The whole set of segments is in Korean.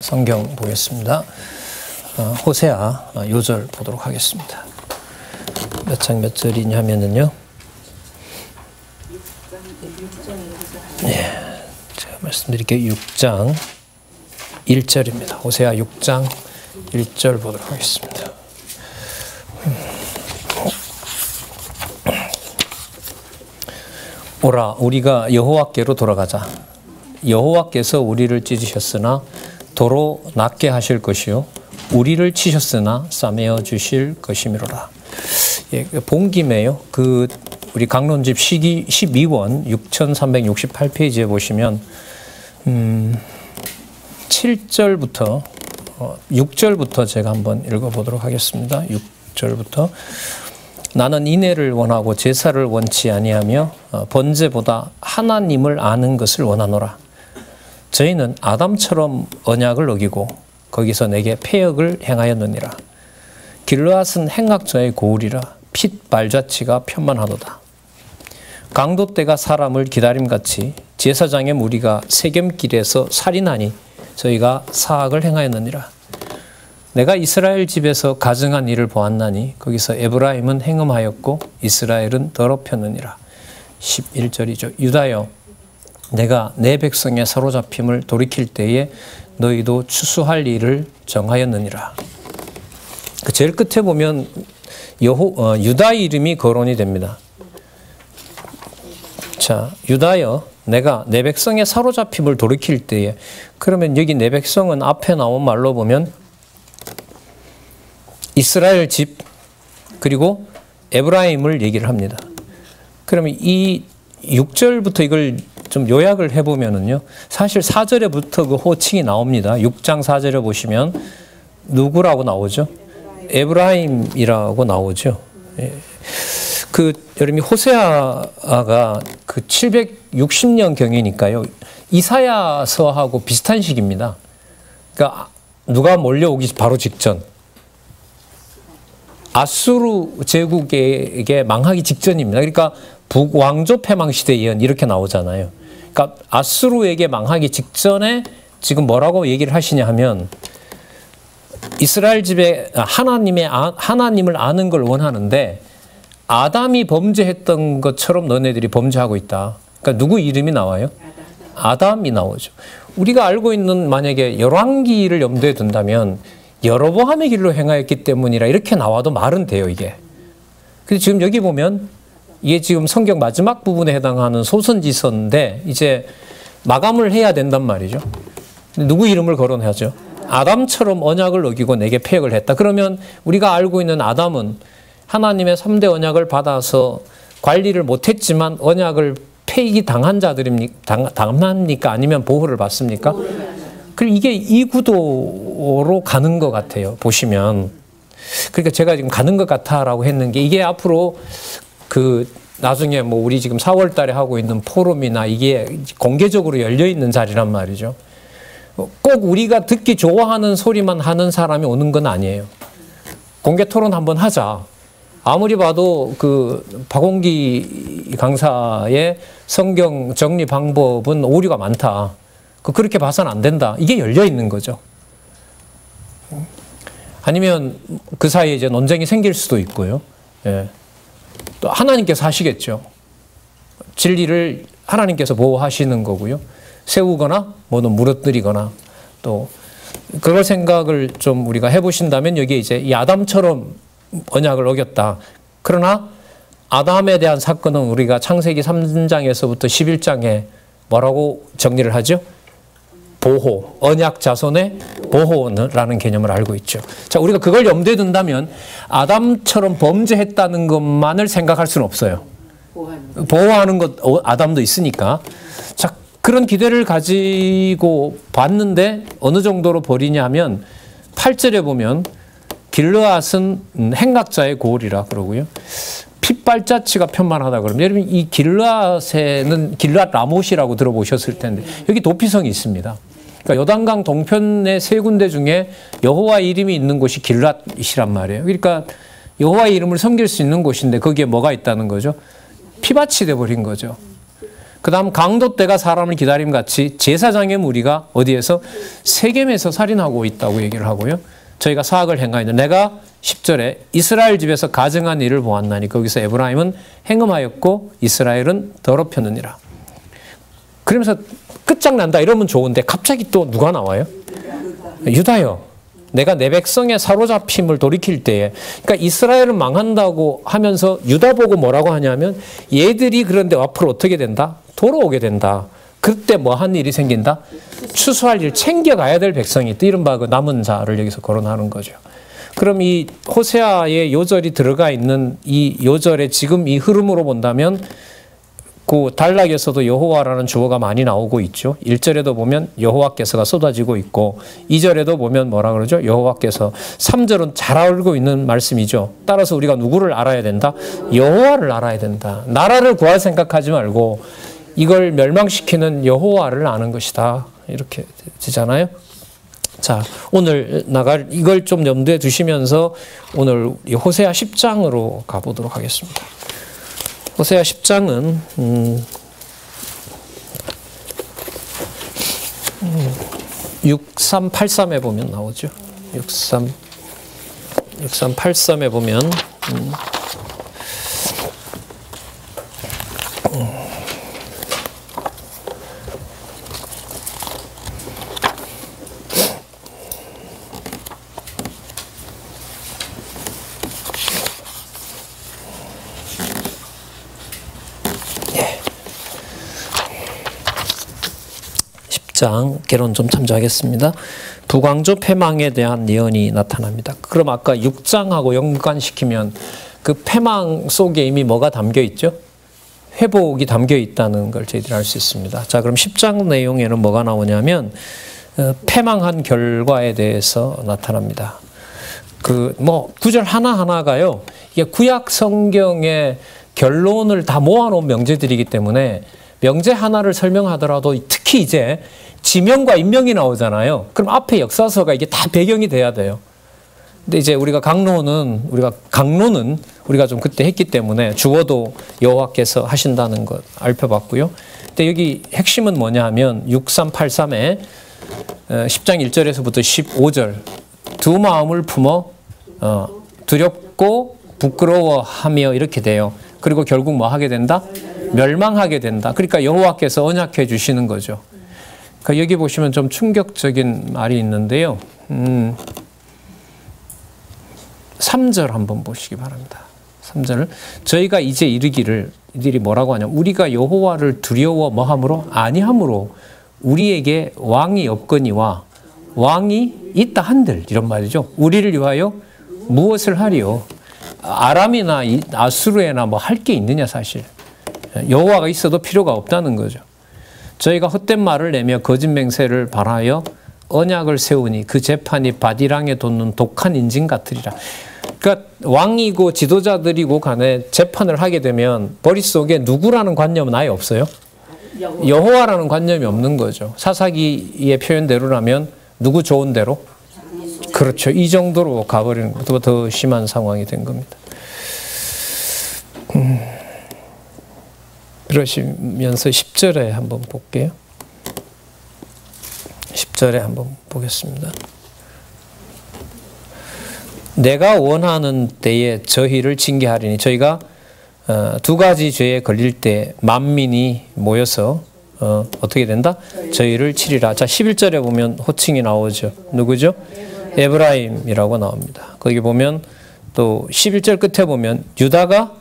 성경 보겠습니다. 호세아 요절 보도록 하겠습니다. 몇 장 몇 절이냐면은요. 예, 제가 말씀드릴게요. 6장 1절입니다. 호세아 6장 1절 보도록 하겠습니다. 오라, 우리가 여호와께로 돌아가자. 여호와께서 우리를 찢으셨으나 도로 낫게 하실 것이요 우리를 치셨으나 싸매어 주실 것이미로라. 예, 본 김에요. 우리 강론집 12권 6368페이지에 보시면 7절부터 6절부터 제가 한번 읽어보도록 하겠습니다. 6절부터 나는 인애를 원하고 제사를 원치 아니하며 번제보다 하나님을 아는 것을 원하노라. 저희는 아담처럼 언약을 어기고 거기서 내게 패역을 행하였느니라. 길르앗은 행악자의 고울이라 핏 발자취가 편만하도다. 강도 때가 사람을 기다림같이 제사장의 무리가 세겜길에서 살인하니 저희가 사악을 행하였느니라. 내가 이스라엘 집에서 가증한 일을 보았나니 거기서 에브라임은 행음하였고 이스라엘은 더럽혔느니라. 11절이죠. 유다여, 내가 내 백성의 사로잡힘을 돌이킬 때에 너희도 추수할 일을 정하였느니라. 그 제일 끝에 보면 유다 이름이 거론이 됩니다. 자, 유다여, 내가 내 백성의 사로잡힘을 돌이킬 때에, 그러면 여기 내 백성은 앞에 나온 말로 보면 이스라엘 집 그리고 에브라임을 얘기를 합니다. 그러면 이 6절부터 이걸 좀 요약을 해보면은요, 사실 4절에부터 그 호칭이 나옵니다. 6장 4절에 보시면 누구라고 나오죠? 에브라임이라고 나오죠. 예. 여러분이 호세아가 760년 경이니까요, 이사야서하고 비슷한 시기입니다. 그러니까 누가 몰려오기 바로 직전, 아수르 제국에게 망하기 직전입니다. 그러니까 북왕조 패망 시대 예언 이렇게 나오잖아요. 그러니까 아수르에게 망하기 직전에 지금 뭐라고 얘기를 하시냐 하면, 이스라엘 집에 하나님을 아는 걸 원하는데 아담이 범죄했던 것처럼 너네들이 범죄하고 있다. 그러니까 누구 이름이 나와요? 아담이 나오죠. 우리가 알고 있는, 만약에 열왕기를 염두에 둔다면 여로보암의 길로 행하였기 때문이라 이렇게 나와도 말은 돼요, 이게. 근데 지금 여기 보면 이게 지금 성경 마지막 부분에 해당하는 소선지서인데 이제 마감을 해야 된단 말이죠. 누구 이름을 거론하죠? 아담처럼 언약을 어기고 내게 패역을 했다. 그러면 우리가 알고 있는 아담은 하나님의 3대 언약을 받아서 관리를 못했지만 언약을 폐기 당한 당합니까? 아니면 보호를 받습니까? 그리고 이게 이 구도로 가는 것 같아요, 보시면. 그러니까 제가 지금 가는 것 같아라고 했는 게, 이게 앞으로 나중에 뭐 우리 지금 4월 달에 하고 있는 포럼이나 이게 공개적으로 열려 있는 자리란 말이죠. 꼭 우리가 듣기 좋아하는 소리만 하는 사람이 오는 건 아니에요. 공개 토론 한번 하자. 아무리 봐도 박홍기 강사의 성경 정리 방법은 오류가 많다. 그렇게 봐서는 안 된다. 이게 열려 있는 거죠. 아니면 그 사이에 이제 논쟁이 생길 수도 있고요. 예. 또 하나님께서 하시겠죠. 진리를 하나님께서 보호하시는 거고요. 세우거나 뭐는 무너뜨리거나, 또 그걸 생각을 좀 우리가 해보신다면 여기에 이제 이 아담처럼 언약을 어겼다. 그러나 아담에 대한 사건은 우리가 창세기 3장에서부터 11장에 뭐라고 정리를 하죠? 보호, 언약 자손의 보호라는 개념을 알고 있죠. 자, 우리가 그걸 염두에 둔다면 아담처럼 범죄했다는 것만을 생각할 수는 없어요. 보호하는 것, 아담도 있으니까. 자, 그런 기대를 가지고 봤는데 어느 정도로 버리냐면 8절에 보면 길르앗은 행악자의 고울이라 그러고요. 핏발자취가 편만하다 그러면, 여러분 이 길르앗에는 길르앗 라못이라고 들어보셨을 텐데 여기 도피성이 있습니다. 그러니까 요단강 동편의 세 군데 중에 여호와 이름이 있는 곳이 길르앗이란 말이에요. 그러니까 여호와 이름을 섬길 수 있는 곳인데 거기에 뭐가 있다는 거죠? 피밭이 돼버린 거죠. 그 다음 강도 때가 사람을 기다림 같이 제사장의 무리가 어디에서? 세겜에서 살인하고 있다고 얘기를 하고요. 저희가 사악을 행하였느니 내가 10절에 이스라엘 집에서 가증한 일을 보았나니 거기서 에브라임은 행음하였고 이스라엘은 더럽혔느니라. 그러면서 끝장난다 이러면 좋은데 갑자기 또 누가 나와요? 유다요. 내가 내 백성의 사로잡힘을 돌이킬 때에, 그러니까 이스라엘은 망한다고 하면서 유다 보고 뭐라고 하냐면 얘들이 그런데 앞으로 어떻게 된다? 돌아오게 된다. 그때 뭐 한 일이 생긴다? 추수할 일 챙겨가야 될 백성이 있다. 이른바 그 남은 자를 여기서 거론하는 거죠. 그럼 이 호세아의 요절이 들어가 있는 이 요절의 지금 이 흐름으로 본다면 그 단락에서도 여호와라는 주어가 많이 나오고 있죠. 1절에도 보면 여호와께서가 쏟아지고 있고 2절에도 보면 뭐라 그러죠? 여호와께서. 3절은 잘 알고 있는 말씀이죠. 따라서 우리가 누구를 알아야 된다? 여호와를 알아야 된다. 나라를 구할 생각하지 말고 이걸 멸망시키는 여호와를 아는 것이다. 이렇게 되잖아요. 자, 오늘 나갈 이걸 좀 염두에 두시면서 오늘 호세아 10장으로 가보도록 하겠습니다. 호세아 10장은 6383에 보면 나오죠. 6383에 보면 개론 좀 참조하겠습니다. 북왕조 패망에 대한 예언이 나타납니다. 그럼 아까 6장하고 연관시키면 그 패망 속에 이미 뭐가 담겨 있죠? 회복이 담겨 있다는 걸 저희들이 알 수 있습니다. 자, 그럼 10장 내용에는 뭐가 나오냐면 패망한 결과에 대해서 나타납니다. 그 뭐 구절 하나하나가요. 이게 구약 성경의 결론을 다 모아놓은 명제들이기 때문에 명제 하나를 설명하더라도 특히 이제 지명과 인명이 나오잖아요. 그럼 앞에 역사서가 이게 다 배경이 돼야 돼요. 근데 이제 우리가 강론은 우리가 좀 그때 했기 때문에 주어도 여호와께서 하신다는 것 알펴봤고요. 근데 여기 핵심은 뭐냐 하면 6383에 10장 1절에서부터 15절 두 마음을 품어 두렵고 부끄러워하며 이렇게 돼요. 그리고 결국 뭐 하게 된다? 멸망하게 된다. 그러니까 여호와께서 언약해 주시는 거죠. 그러니까 여기 보시면 좀 충격적인 말이 있는데요. 3절 한번 보시기 바랍니다. 3절을 저희가 이제 이르기를 이들이 뭐라고 하냐면 우리가 여호와를 두려워 뭐함으로? 아니함으로 우리에게 왕이 없거니와 왕이 있다 한들 이런 말이죠. 우리를 위하여 무엇을 하리요? 아람이나 아수르에나 뭐 할 게 있느냐 사실. 여호와가 있어도 필요가 없다는 거죠. 저희가 헛된 말을 내며 거짓 맹세를 발하여 언약을 세우니 그 재판이 바디랑에 돋는 독한 인진 같으리라. 그러니까 왕이고 지도자들이고 간에 재판을 하게 되면 머릿속에 누구라는 관념은 아예 없어요. 여호와라는 관념이 없는 거죠. 사사기의 표현대로라면 누구 좋은 대로? 그렇죠. 이 정도로 가버리는 것보다 더 심한 상황이 된 겁니다. 그러시면서 10절에 한번 볼게요. 10절에 한번 보겠습니다. 내가 원하는 때에 저희를 징계하리니 저희가 두 가지 죄에 걸릴 때 만민이 모여서 어떻게 된다? 저희를 치리라. 자, 11절에 보면 호칭이 나오죠. 누구죠? 에브라임이라고 나옵니다. 거기 보면 또 11절 끝에 보면 유다가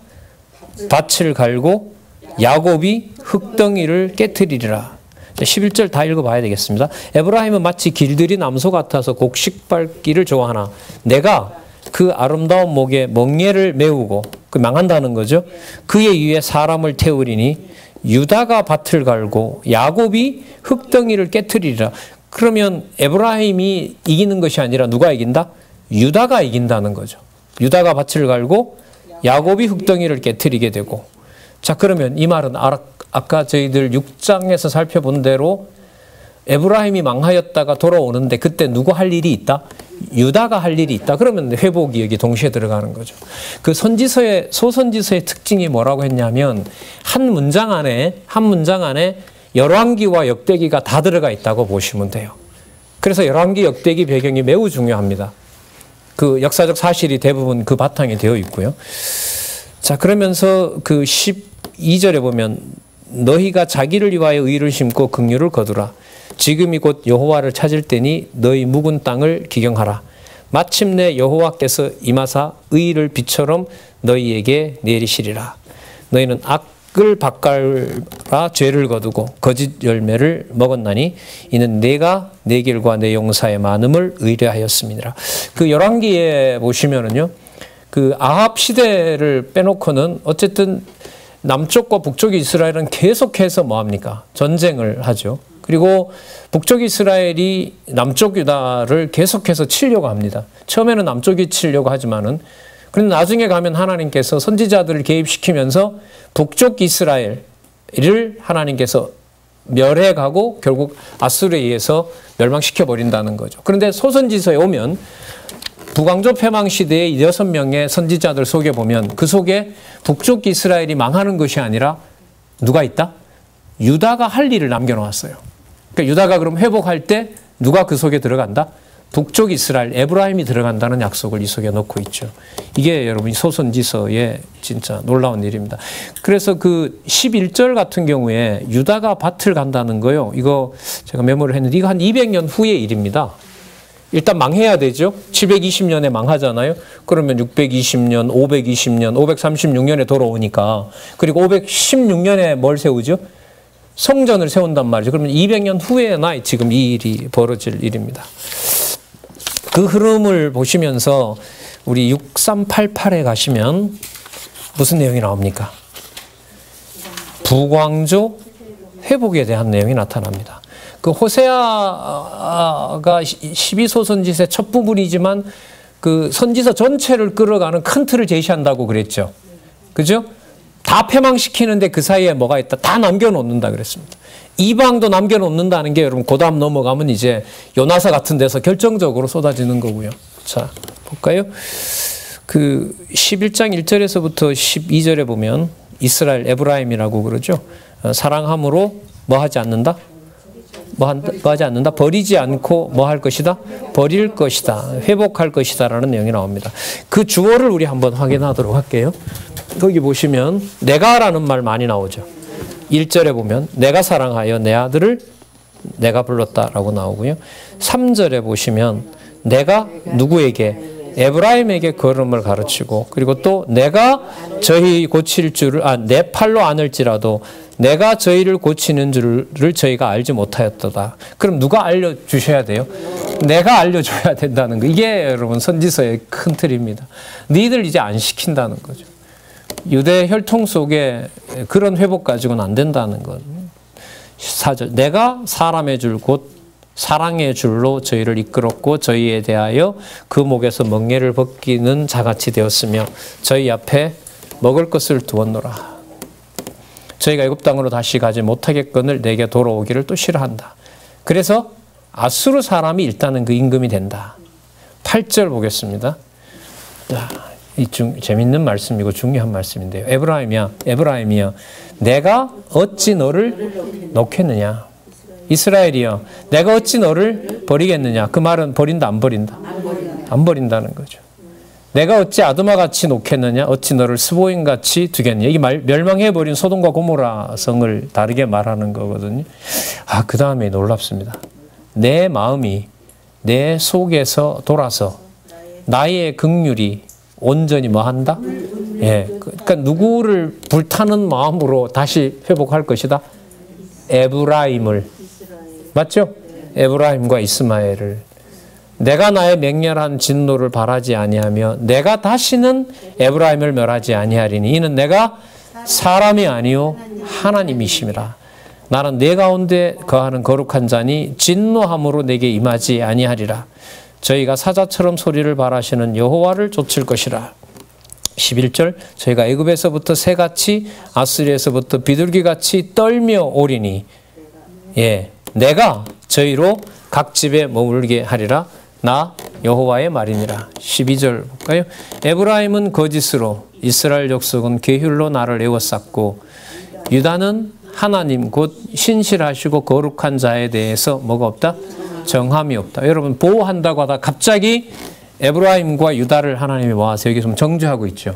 밭을 갈고 야곱이 흙덩이를 깨트리리라. 11절 다 읽어봐야 되겠습니다. 에브라임은 마치 길들이 남소 같아서 곡식 밟기를 좋아하나 내가 그 아름다운 목에 멍에를 메우고 그 망한다는 거죠. 그의 위에 사람을 태우리니 유다가 밭을 갈고 야곱이 흙덩이를 깨트리리라. 그러면 에브라임이 이기는 것이 아니라 누가 이긴다? 유다가 이긴다는 거죠. 유다가 밭을 갈고 야곱이 흙덩이를 깨트리게 되고. 자, 그러면 이 말은 아까 저희들 6장에서 살펴본 대로 에브라임이 망하였다가 돌아오는데 그때 누구 할 일이 있다? 유다가 할 일이 있다. 그러면 회복이 여기 동시에 들어가는 거죠. 그 소선지서의 특징이 뭐라고 했냐면 한 문장 안에 열왕기와 역대기가 다 들어가 있다고 보시면 돼요. 그래서 열왕기 역대기 배경이 매우 중요합니다. 그 역사적 사실이 대부분 그 바탕에 되어 있고요. 자, 그러면서 그 12절에 보면 너희가 자기를 위하여 의를 심고 긍휼을 거두라. 지금이 곧 여호와를 찾을 때니 너희 묵은 땅을 기경하라. 마침내 여호와께서 임하사 의를 비처럼 너희에게 내리시리라. 너희는 악을 바깔아 죄를 거두고 거짓 열매를 먹었나니 이는 내가 내 길과 내 용사의 많음을 의뢰하였음이니라. 그 열왕기에 보시면은요, 그 아합 시대를 빼놓고는 어쨌든 남쪽과 북쪽 이스라엘은 계속해서 뭐합니까? 전쟁을 하죠. 그리고 북쪽 이스라엘이 남쪽 유다를 계속해서 치려고 합니다. 처음에는 남쪽이 치려고 하지만은, 그런데 나중에 가면 하나님께서 선지자들을 개입시키면서 북쪽 이스라엘을 하나님께서 멸해가고 결국 아수르에 의해서 멸망시켜 버린다는 거죠. 그런데 소선지서에 오면 북왕조 패망 시대의 6명의 선지자들 속에 보면 그 속에 북쪽 이스라엘이 망하는 것이 아니라 누가 있다? 유다가 할 일을 남겨놓았어요. 그러니까 유다가 그럼 회복할 때 누가 그 속에 들어간다? 북쪽 이스라엘, 에브라임이 들어간다는 약속을 이 속에 넣고 있죠. 이게 여러분 소선지서의 진짜 놀라운 일입니다. 그래서 그 11절 같은 경우에 유다가 밭을 간다는 거요. 이거 제가 메모를 했는데 이거 한 200년 후의 일입니다. 일단 망해야 되죠. 720년에 망하잖아요. 그러면 620년, 520년, 536년에 돌아오니까, 그리고 516년에 뭘 세우죠? 성전을 세운단 말이죠. 그러면 200년 후에나 지금 이 일이 벌어질 일입니다. 그 흐름을 보시면서 우리 6388에 가시면 무슨 내용이 나옵니까? 북왕조 회복에 대한 내용이 나타납니다. 그 호세아가 12소선지서의 첫 부분이지만 그 선지서 전체를 끌어가는 큰 틀을 제시한다고 그랬죠. 그죠? 다 패망시키는데 그 사이에 뭐가 있다? 다 남겨놓는다 그랬습니다. 이방도 남겨놓는다는 게 여러분 그 다음 넘어가면 이제 요나서 같은 데서 결정적으로 쏟아지는 거고요. 자, 볼까요? 그 11장 1절에서부터 12절에 보면 이스라엘 에브라임이라고 그러죠. 사랑함으로 뭐 하지 않는다? 뭐 하지 않는다? 버리지 않고 뭐 할 것이다? 버릴 것이다. 회복할 것이다 라는 내용이 나옵니다. 그 주어를 우리 한번 확인하도록 할게요. 거기 보시면 내가라는 말 많이 나오죠. 1절에 보면 내가 사랑하여 내 아들을 내가 불렀다라고 나오고요. 3절에 보시면 내가 누구에게? 에브라임에게 걸음을 가르치고, 그리고 또 내가 저희 고칠 줄을 내 팔로 안을지라도 내가 저희를 고치는 줄을 저희가 알지 못하였도다. 그럼 누가 알려주셔야 돼요? 내가 알려줘야 된다는 거. 이게 여러분 선지서의 큰 틀입니다. 너희들 이제 안 시킨다는 거죠. 유대 혈통 속에 그런 회복 가지고는 안 된다는 것. 4절 내가 사람의 줄 곧 사랑의 줄로 저희를 이끌었고 저희에 대하여 그 목에서 멍에를 벗기는 자같이 되었으며 저희 앞에 먹을 것을 두었노라. 저희가 애굽 땅으로 다시 가지 못하겠거늘 내게 돌아오기를 또 싫어한다. 그래서 아수르 사람이 일단은 그 임금이 된다. 8절 보겠습니다. 자, 재밌는 말씀이고 중요한 말씀인데요. 에브라임이여 내가 어찌 너를 놓겠느냐. 이스라엘이여 내가 어찌 너를 버리겠느냐. 그 말은 버린다 안 버린다? 안 버린다는 거죠. 내가 어찌 아드마같이 놓겠느냐. 어찌 너를 스보임같이 두겠느냐. 이게 멸망해버린 소돔과 고모라 성을 다르게 말하는 거거든요. 그 다음에 놀랍습니다. 내 마음이 내 속에서 돌아서 나의 긍휼이 온전히 뭐 한다? 예, 그러니까 누구를 불타는 마음으로 다시 회복할 것이다? 에브라임을. 맞죠? 에브라임과 이스마엘을. 내가 나의 맹렬한 진노를 바라지 아니하며 내가 다시는 에브라임을 멸하지 아니하리니 이는 내가 사람이 아니요 하나님이심이라. 나는 내 가운데 거하는 거룩한 자니 진노함으로 내게 임하지 아니하리라. 저희가 사자처럼 소리를 발하시는 여호와를 좇을 것이라. 11절 저희가 애굽에서부터 새같이 아스리에서부터 비둘기같이 떨며 오리니 예, 내가 저희로 각 집에 머물게 하리라. 나 여호와의 말이니라. 12절 볼까요? 에브라임은 거짓으로 이스라엘 족속은 계율로 나를 에워쌌고 유다는 하나님 곧 신실하시고 거룩한 자에 대해서 뭐가 없다? 정함이 없다. 여러분 보호한다고 하다 갑자기 에브라임과 유다를 하나님이 모아서 여기서 정죄하고 있죠.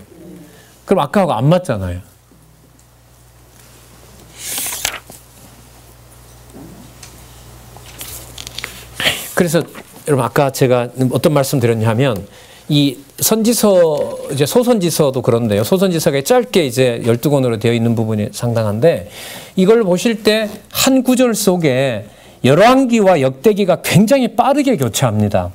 그럼 아까하고 안 맞잖아요. 그래서 여러분 아까 제가 어떤 말씀 드렸냐면 이 선지서 이제 소선지서도 그런데요. 소선지서가 짧게 이제 12권으로 되어 있는 부분이 상당한데 이걸 보실 때 한 구절 속에 열왕기와 역대기가 굉장히 빠르게 교차합니다.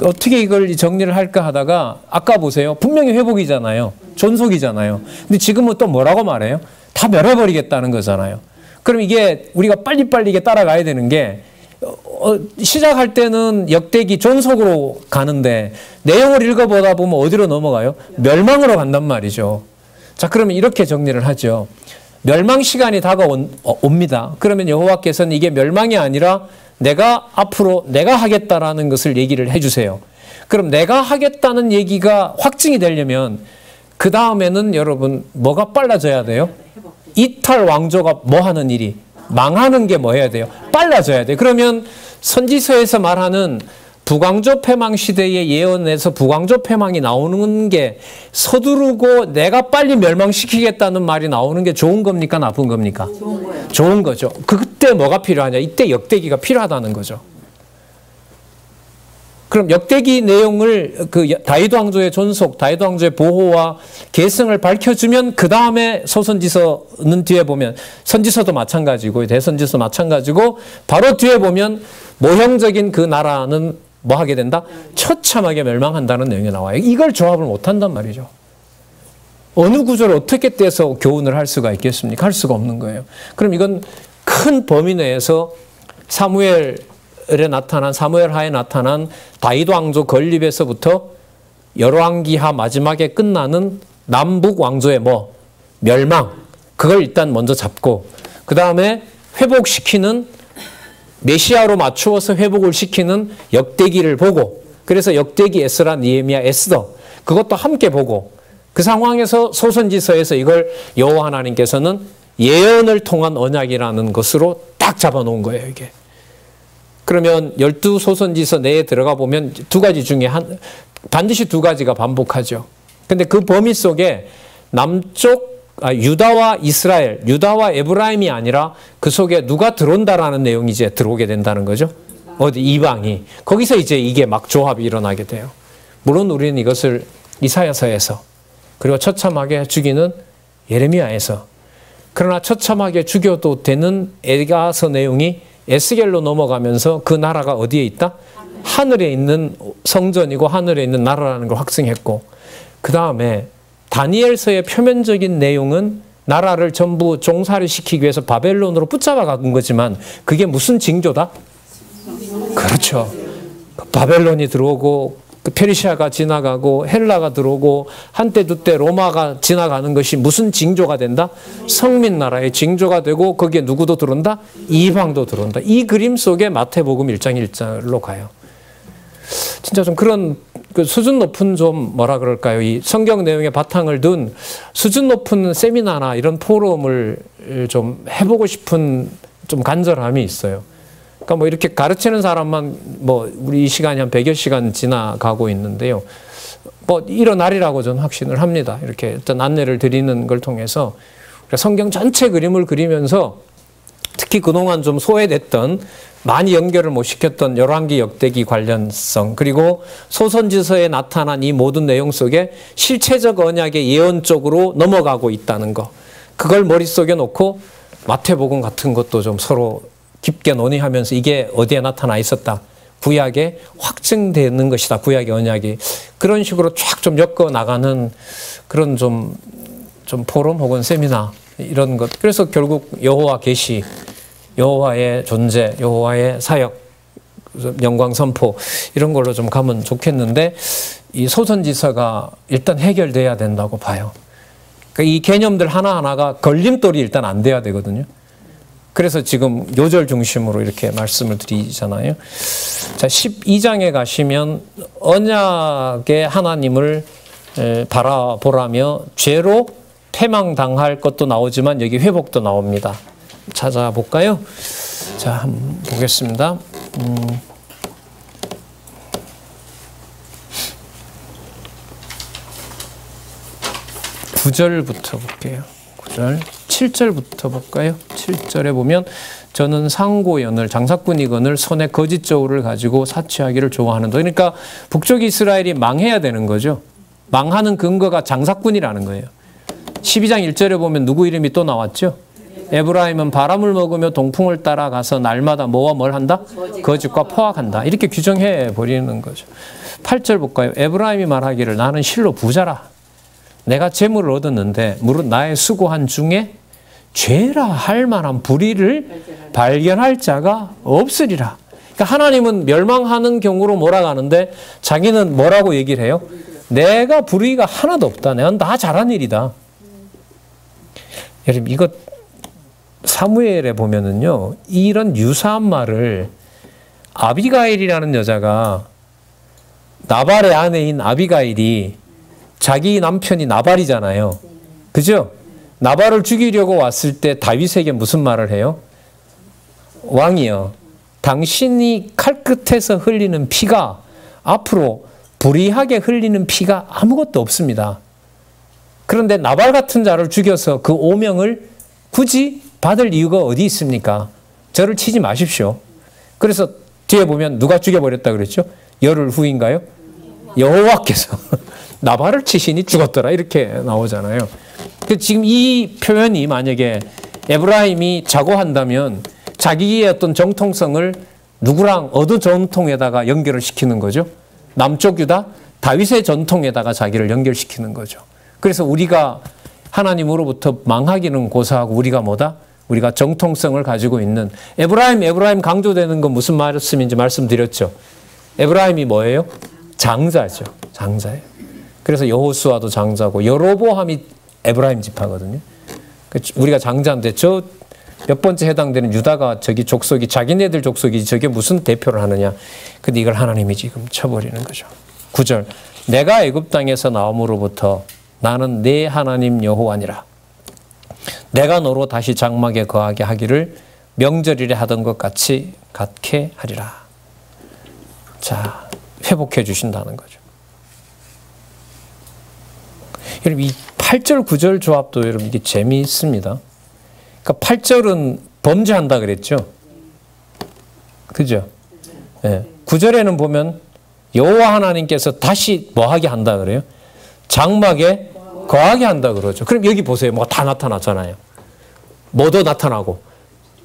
어떻게 이걸 정리를 할까 하다가 아까 보세요. 분명히 회복이잖아요. 존속이잖아요. 근데 지금은 또 뭐라고 말해요? 다 멸해버리겠다는 거잖아요. 그럼 이게 우리가 빨리빨리 이게 따라가야 되는 게 시작할 때는 역대기 존속으로 가는데 내용을 읽어보다 보면 어디로 넘어가요? 멸망으로 간단 말이죠. 자, 그러면 이렇게 정리를 하죠. 멸망 시간이 다가옵니다. 그러면 여호와께서는 이게 멸망이 아니라 내가 앞으로 내가 하겠다라는 것을 얘기를 해주세요. 그럼 내가 하겠다는 얘기가 확증이 되려면 그 다음에는 여러분 뭐가 빨라져야 돼요? 이탈 왕조가 뭐 하는 일이? 망하는 게 뭐 해야 돼요? 빨라져야 돼요. 그러면 선지서에서 말하는 북왕조 패망 시대의 예언에서 북왕조 패망이 나오는 게 서두르고 내가 빨리 멸망시키겠다는 말이 나오는 게 좋은 겁니까? 나쁜 겁니까? 좋은 거예요. 좋은 거죠. 그때 뭐가 필요하냐? 이때 역대기가 필요하다는 거죠. 그럼 역대기 내용을 그 다윗 왕조의 존속, 다윗 왕조의 보호와 계승을 밝혀주면 그 다음에 소선지서는 뒤에 보면 선지서도 마찬가지고 대선지서 마찬가지고 바로 뒤에 보면 모형적인 그 나라는 뭐 하게 된다? 처참하게 멸망한다는 내용이 나와요. 이걸 조합을 못한단 말이죠. 어느 구조를 어떻게 떼서 교훈을 할 수가 있겠습니까? 할 수가 없는 거예요. 그럼 이건 큰 범위 내에서 사무엘하에 나타난 다윗 왕조 건립에서부터 열왕기하 마지막에 끝나는 남북 왕조의 뭐 멸망, 그걸 일단 먼저 잡고 그 다음에 회복시키는 메시아로 맞추어서 회복을 시키는 역대기를 보고, 그래서 역대기, 에스라, 니에미야, 에스더 그것도 함께 보고, 그 상황에서 소선지서에서 이걸 여호와 하나님께서는 예언을 통한 언약이라는 것으로 딱 잡아놓은 거예요. 이게. 그러면 12소선지서 내에 들어가 보면 두 가지 중에 반드시 두 가지가 반복하죠. 근데 그 범위 속에 유다와 이스라엘, 유다와 에브라임이 아니라 그 속에 누가 들어온다라는 내용이 이제 들어오게 된다는 거죠. 어디 이방이. 거기서 이제 이게 막 조합이 일어나게 돼요. 물론 우리는 이것을 이사야서에서 그리고 처참하게 죽이는 예레미야에서, 그러나 처참하게 죽여도 되는 에가서 내용이 에스겔로 넘어가면서 그 나라가 어디에 있다? 하늘에 있는 성전이고 하늘에 있는 나라라는 걸 확증했고, 그 다음에 다니엘서의 표면적인 내용은 나라를 전부 종살이 시키기 위해서 바벨론으로 붙잡아 간 거지만 그게 무슨 징조다? 그렇죠. 바벨론이 들어오고 페르시아가 지나가고 헬라가 들어오고 한때 두때 로마가 지나가는 것이 무슨 징조가 된다? 성민 나라의 징조가 되고 거기에 누구도 들어온다? 이방도 들어온다. 이 그림 속에 마태복음 1장 1절로 가요. 진짜 좀 그런 그 수준 높은 좀 뭐라 그럴까요? 이 성경 내용에 바탕을 둔 수준 높은 세미나나 이런 포럼을 좀 해보고 싶은 좀 간절함이 있어요. 그러니까 뭐 이렇게 가르치는 사람만 뭐 우리 이 시간이 한 100여 시간 지나가고 있는데요. 뭐 일어나리라고 저는 확신을 합니다. 이렇게 어떤 안내를 드리는 걸 통해서 성경 전체 그림을 그리면서 특히 그동안 좀 소외됐던 많이 연결을 못 시켰던 열왕기 역대기 관련성, 그리고 소선지서에 나타난 이 모든 내용 속에 실체적 언약의 예언 쪽으로 넘어가고 있다는 거, 그걸 머릿속에 놓고 마태복음 같은 것도 좀 서로 깊게 논의하면서 이게 어디에 나타나 있었다, 구약에 확증되는 것이다, 구약의 언약이, 그런 식으로 쫙 좀 엮어 나가는 그런 좀 포럼 혹은 세미나 이런 것. 그래서 결국 여호와 계시, 여호와의 존재, 여호와의 사역, 영광 선포 이런 걸로 좀 가면 좋겠는데 이 소선지서가 일단 해결돼야 된다고 봐요. 그러니까 이 개념들 하나하나가 걸림돌이 일단 안 돼야 되거든요. 그래서 지금 요절 중심으로 이렇게 말씀을 드리잖아요. 자, 12장에 가시면 언약의 하나님을 바라보라며 죄로 패망당할 것도 나오지만 여기 회복도 나옵니다. 찾아볼까요? 자, 한번 보겠습니다. 9절부터 볼게요. 9절. 7절부터 볼까요? 7절에 보면 저는 상고연을 장사꾼이건을 손에 거짓 저울을 가지고 사취하기를 좋아하는다. 그러니까 북쪽 이스라엘이 망해야 되는 거죠. 망하는 근거가 장사꾼이라는 거예요. 12장 1절에 보면 누구 이름이 또 나왔죠? 에브라임은 바람을 먹으며 동풍을 따라가서 날마다 뭐와 뭘 한다? 거짓과 포악한다. 이렇게 규정해 버리는 거죠. 8절 볼까요? 에브라임이 말하기를 나는 실로 부자라. 내가 재물을 얻었는데 무릇 나의 수고한 중에 죄라 할 만한 불의를 발견할 자가 없으리라. 그러니까 하나님은 멸망하는 경우로 몰아가는데 자기는 뭐라고 얘기를 해요? 내가 불의가 하나도 없다. 내가 다 잘한 일이다. 여러분 이거 사무엘에 보면은요 이런 유사한 말을 아비가일이라는 여자가 나발의 아내인 아비가일이 자기 남편이 나발이잖아요. 그죠? 나발을 죽이려고 왔을 때 다윗에게 무슨 말을 해요? 왕이여, 당신이 칼끝에서 흘리는 피가 앞으로 불의하게 흘리는 피가 아무것도 없습니다. 그런데 나발 같은 자를 죽여서 그 오명을 굳이 받을 이유가 어디 있습니까? 저를 치지 마십시오. 그래서 뒤에 보면 누가 죽여버렸다 그랬죠? 열흘 후인가요? 여호와께서 나발을 치시니 죽었더라 이렇게 나오잖아요. 지금 이 표현이 만약에 에브라임이 자고한다면 자기의 어떤 정통성을 누구랑 어느 전통에다가 연결을 시키는 거죠? 남쪽 유다 다윗의 전통에다가 자기를 연결시키는 거죠. 그래서 우리가 하나님으로부터 망하기는 고사하고 우리가 뭐다? 우리가 정통성을 가지고 있는 에브라임 강조되는 건 무슨 말씀인지 말씀드렸죠. 에브라임이 뭐예요? 장자죠. 장자예요. 그래서 여호수아도 장자고 여로보암이 에브라임 지파거든요. 우리가 장자인데 저 몇 번째 해당되는 유다가 저기 족속이 자기네들 족속이 저게 무슨 대표를 하느냐. 근데 이걸 하나님이 지금 쳐버리는 거죠. 9절. 내가 애굽 땅에서 나옴으로부터 나는 내 하나님 여호와니라. 내가 너로 다시 장막에 거하게 하기를 명절일에 하던 것 같이 갖게 하리라. 자, 회복해 주신다는 거죠. 여러분 이 8절 9절 조합도 여러분 이게 재미있습니다. 그러니까 8절은 범죄한다 그랬죠. 그죠? 네. 9절에는 보면 여호와 하나님께서 다시 뭐 하게 한다 그래요? 장막에 거하게 한다 그러죠. 그럼 여기 보세요. 뭐가 다 나타났잖아요. 뭐도 나타나고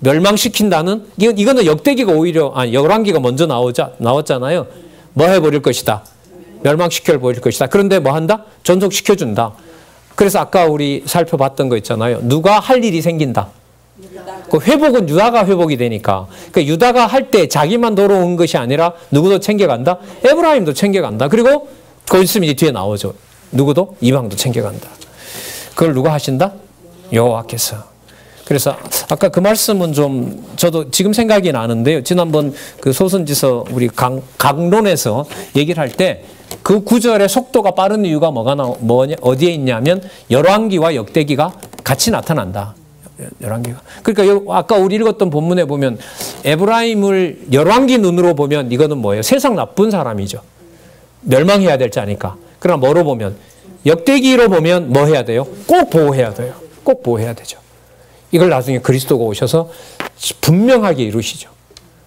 멸망시킨다는 이거는 역대기가 오히려 열왕기가 먼저 나왔잖아요. 뭐 해버릴 것이다. 멸망시켜 버릴 것이다. 그런데 뭐 한다? 전속시켜준다. 그래서 아까 우리 살펴봤던 거 있잖아요. 누가 할 일이 생긴다. 그 회복은 유다가 회복이 되니까. 그 유다가 할 때 자기만 돌아온 것이 아니라 누구도 챙겨간다? 에브라임도 챙겨간다. 그리고 그 있으면 이제 뒤에 나오죠. 누구도? 이방도 챙겨간다. 그걸 누가 하신다? 여호와께서. 그래서 아까 그 말씀은 좀 저도 지금 생각이 나는데요. 지난번 그 소선지서 우리 강론에서 얘기를 할 때 그 구절의 속도가 빠른 이유가 어디에 있냐면 열왕기와 역대기가 같이 나타난다. 열왕기가. 그러니까 아까 우리 읽었던 본문에 보면 에브라임을 열왕기 눈으로 보면 이거는 뭐예요? 세상 나쁜 사람이죠. 멸망해야 될 자니까. 그러나 뭐로 보면 역대기로 보면 뭐 해야 돼요? 꼭 보호해야 돼요. 꼭 보호해야 되죠. 이걸 나중에 그리스도가 오셔서 분명하게 이루시죠.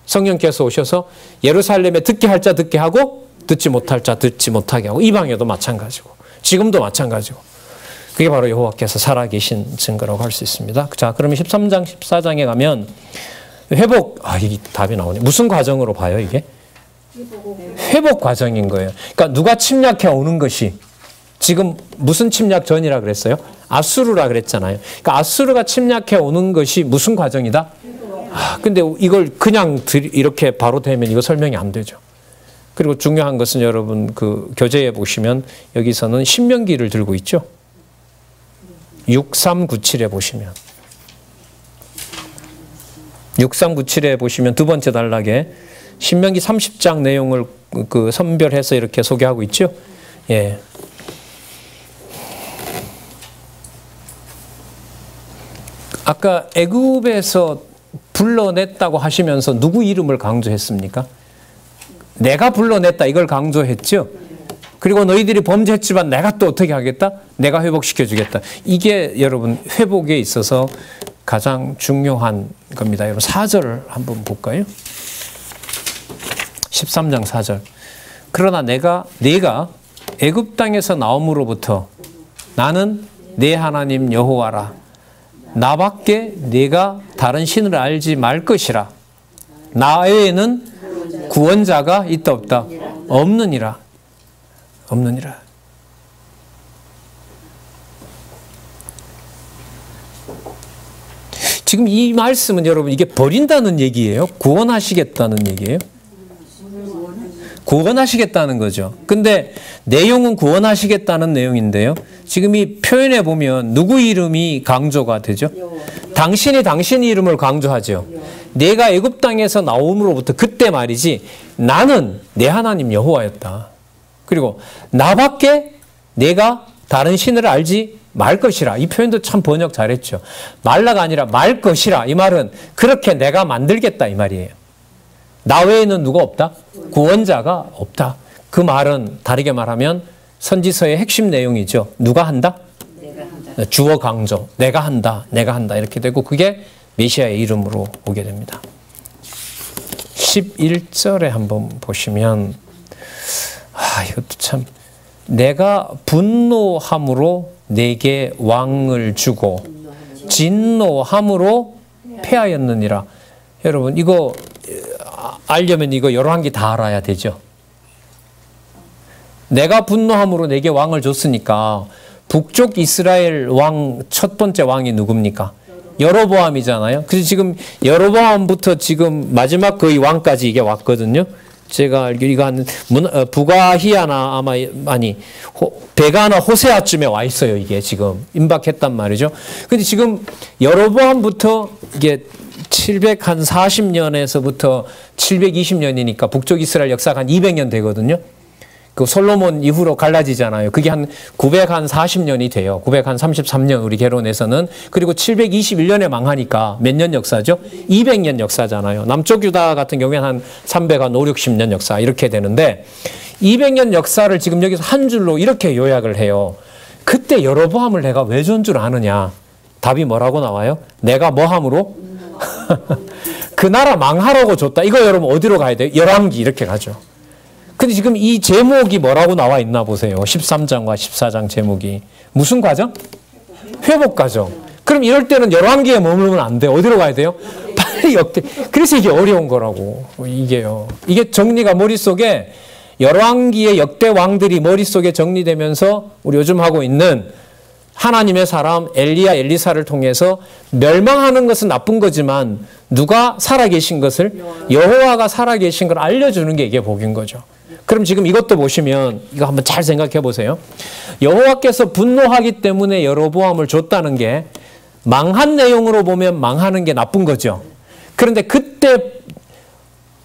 성령께서 오셔서 예루살렘에 듣게 할 자 듣게 하고 듣지 못할 자 듣지 못하게 하고 이방에도 마찬가지고 지금도 마찬가지고 그게 바로 여호와께서 살아계신 증거라고 할 수 있습니다. 자, 그러면 13장 14장에 가면 회복 이게 답이 나오네. 무슨 과정으로 봐요 이게? 회복 과정인 거예요. 그러니까 누가 침략해 오는 것이 지금 무슨 침략 전이라 그랬어요? 아수르라 그랬잖아요. 그러니까 아수르가 침략해 오는 것이 무슨 과정이다? 근데 이걸 그냥 이렇게 바로 되면 이거 설명이 안 되죠. 그리고 중요한 것은 여러분 그 교재에 보시면 여기서는 신명기를 들고 있죠. 6397에 보시면 6397에 보시면 두 번째 단락에 신명기 30장 내용을 그 선별해서 이렇게 소개하고 있죠. 예. 아까 애굽에서 불러냈다고 하시면서 누구 이름을 강조했습니까? 내가 불러냈다 이걸 강조했죠. 그리고 너희들이 범죄했지만 내가 또 어떻게 하겠다? 내가 회복시켜 주겠다. 이게 여러분 회복에 있어서 가장 중요한 겁니다. 여러분 4절을 한번 볼까요? 13장 4절. 그러나 내가 애굽 땅에서 나옴으로부터 나는 내 하나님 여호와라. 나밖에 네가 다른 신을 알지 말 것이라. 나 외에는 구원자가 있다 없다? 없느니라. 없느니라. 지금 이 말씀은 여러분 이게 버린다는 얘기예요? 구원하시겠다는 얘기예요? 구원하시겠다는 거죠. 근데 내용은 구원하시겠다는 내용인데요. 지금 이 표현에 보면 누구 이름이 강조가 되죠? 당신이 당신 이름을 강조하죠. 내가 애굽 땅에서 나옴으로부터 그때 말이지 나는 내 하나님 여호와였다. 그리고 나밖에 내가 다른 신을 알지 말 것이라. 이 표현도 참 번역 잘했죠. 말라가 아니라 말 것이라. 이 말은 그렇게 내가 만들겠다 이 말이에요. 나 외에는 누가 없다? 구원자가 없다. 그 말은 다르게 말하면 선지서의 핵심 내용이죠. 누가 한다? 내가 한다. 주어 강조. 내가 한다. 내가 한다. 이렇게 되고 그게 메시아의 이름으로 오게 됩니다. 11절에 한번 보시면 이것도 참 내가 분노함으로 내게 왕을 주고 진노함으로 패하였느니라. 여러분 이거 알려면 이거 열왕기 다 알아야 되죠. 내가 분노함으로 내게 왕을 줬으니까 북쪽 이스라엘 왕 첫 번째 왕이 누굽니까? 여로보암이잖아요. 그래서 지금 여로보암부터 지금 마지막 거의 왕까지 이게 왔거든요. 제가 알기로 이거 한 부가히야나 아마 아니 베가나 호세아쯤에 와 있어요. 이게 지금 임박했단 말이죠. 근데 지금 여로보암부터 이게 740년에서부터 720년이니까 북쪽 이스라엘 역사가 한 200년 되거든요. 그 솔로몬 이후로 갈라지잖아요. 그게 한 940년이 돼요. 933년 우리 개론에서는. 그리고 721년에 망하니까 몇 년 역사죠? 200년 역사잖아요. 남쪽 유다 같은 경우에는 한 300한 5, 60년 역사 이렇게 되는데 200년 역사를 지금 여기서 한 줄로 이렇게 요약을 해요. 그때 여로보암을 내가 왜 준 줄 아느냐? 답이 뭐라고 나와요? 내가 뭐 함으로? 그 나라 망하라고 줬다. 이거 여러분 어디로 가야 돼요? 열왕기 이렇게 가죠. 근데 지금 이 제목이 뭐라고 나와 있나 보세요. 13장과 14장 제목이. 무슨 과정? 회복 과정. 그럼 이럴 때는 열왕기에 머물면 안 돼. 어디로 가야 돼요? 빨리 역대. 그래서 이게 어려운 거라고. 이게요. 이게 정리가 머릿속에 열왕기의 역대 왕들이 머릿속에 정리되면서 우리 요즘 하고 있는 하나님의 사람 엘리야 엘리사를 통해서 멸망하는 것은 나쁜 거지만 누가 살아계신 것을 여호와가 살아계신 걸 알려주는 게 이게 복인 거죠. 그럼 지금 이것도 보시면 이거 한번 잘 생각해 보세요. 여호와께서 분노하기 때문에 여로보암을 줬다는 게 망한 내용으로 보면 망하는 게 나쁜 거죠. 그런데 그때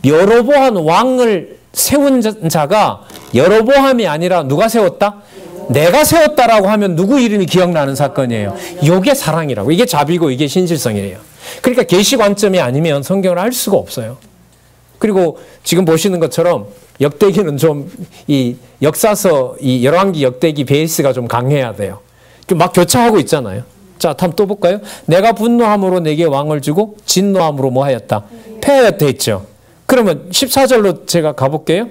여로보암 왕을 세운 자가 여로보암이 아니라 누가 세웠다? 내가 세웠다라고 하면 누구 이름이 기억나는 사건이에요. 이게 사랑이라고. 이게 자비고 이게 신실성이에요. 그러니까 계시 관점이 아니면 성경을 알 수가 없어요. 그리고 지금 보시는 것처럼 역대기는 좀 이 역사서 이 열왕기 역대기 베이스가 좀 강해야 돼요. 막 교차하고 있잖아요. 자, 한번 또 볼까요? 내가 분노함으로 내게 왕을 주고 진노함으로 뭐 하였다? 패하였다 했죠. 그러면 14절로 제가 가볼게요.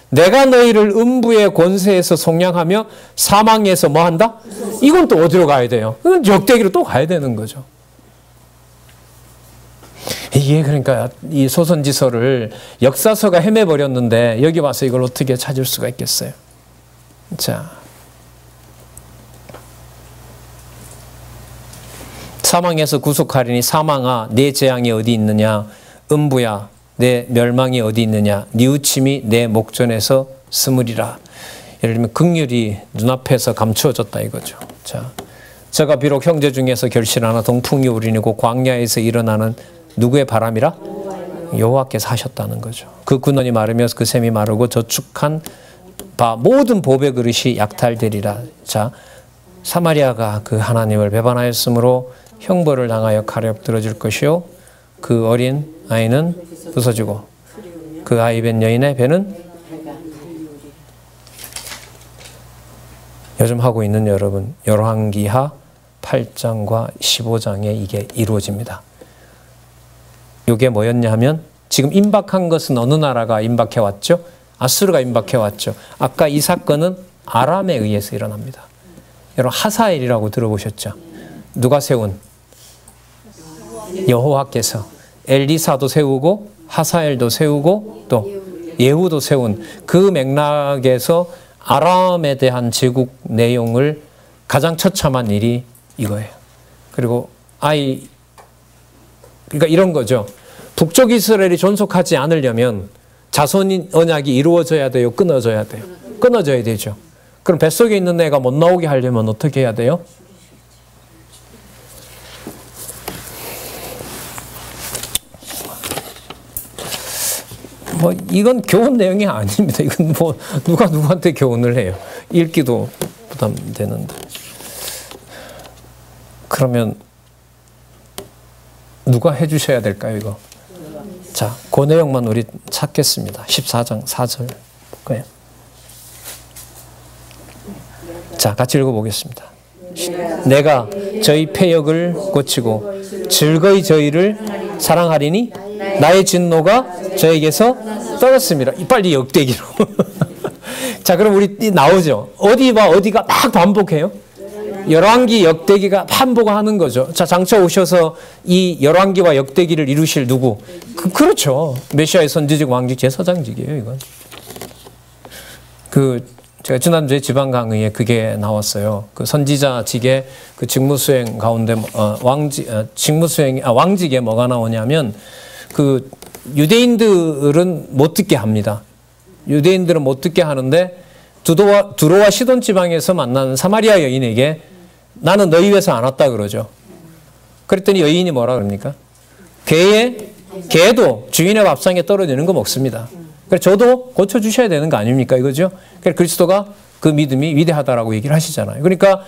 내가 너희를 음부의 권세에서 속량하며 사망에서 뭐 한다? 이건 또 어디로 가야 돼요? 역대기로 또 가야 되는 거죠. 이게 그러니까 이 소선지서를 역사서가 헤매버렸는데 여기 와서 이걸 어떻게 찾을 수가 있겠어요? 자, 사망에서 구속하리니 사망아 내 재앙이 어디 있느냐? 음부야 내 멸망이 어디 있느냐? 뉘우침이 내 목전에서 스물이라. 예를 들면 긍휼이 눈앞에서 감추어졌다 이거죠. 자, 저가 비록 형제 중에서 결실하나 동풍이 우리니고 광야에서 일어나는 누구의 바람이라? 여호와께서 하셨다는 거죠. 그 근원이 마르며 그 샘이 마르고 저축한 바 모든 보배 그릇이 약탈되리라. 자, 사마리아가 그 하나님을 배반하였으므로 형벌을 당하여 칼에 엎드러질 것이요 그 어린 아이는 부서지고 그 아이 뵌 여인의 배는 요즘 하고 있는 여러분 열왕기하 8장과 15장에 이게 이루어집니다. 이게 뭐였냐 하면 지금 임박한 것은 어느 나라가 임박해 왔죠? 아수르가 임박해 왔죠. 아까 이 사건은 아람에 의해서 일어납니다. 여러분 하사엘이라고 들어보셨죠? 누가 세운? 여호와께서 엘리사도 세우고 하사엘도 세우고 또 예후도 세운 그 맥락에서 아람에 대한 제국 내용을 가장 처참한 일이 이거예요. 그리고 그러니까 이런 거죠. 북쪽 이스라엘이 존속하지 않으려면 자손 언약이 이루어져야 돼요? 끊어져야 돼요? 끊어져야 되죠. 그럼 뱃속에 있는 애가 못 나오게 하려면 어떻게 해야 돼요? 뭐 이건 교훈 내용이 아닙니다. 이건 뭐 누가 누구한테 교훈을 해요. 읽기도 부담되는데. 그러면 누가 해주셔야 될까요, 이거? 자, 그 내용만 우리 찾겠습니다. 14장 4절 볼까요? 자, 같이 읽어보겠습니다. 내가 저희 패역을 고치고 즐거이 저희를 사랑하리니 나의 진노가 저에게서 떠났습니다. 빨리 역대기로. 자, 그럼 우리 나오죠. 어디와 어디가 막 반복해요? 열왕기 역대기가 반복하는 거죠. 자, 장차 오셔서 이 열왕기와 역대기를 이루실 누구? 그렇죠. 메시아의 선지직, 왕직, 제사장직이에요, 이건. 제가 지난주에 지방 강의에 그게 나왔어요. 그 선지자직의 그 직무수행 가운데 왕직에 뭐가 나오냐면 그 유대인들은 못 듣게 합니다. 유대인들은 못 듣게 하는데 두로와 시돈 지방에서 만난 사마리아 여인에게 나는 너희 위해서 안 왔다 그러죠. 그랬더니 여인이 뭐라 그럽니까? 개도 주인의 밥상에 떨어지는 거 먹습니다. 그래서 저도 고쳐주셔야 되는 거 아닙니까? 이거죠. 그래서 그리스도가 그 믿음이 위대하다라고 얘기를 하시잖아요. 그러니까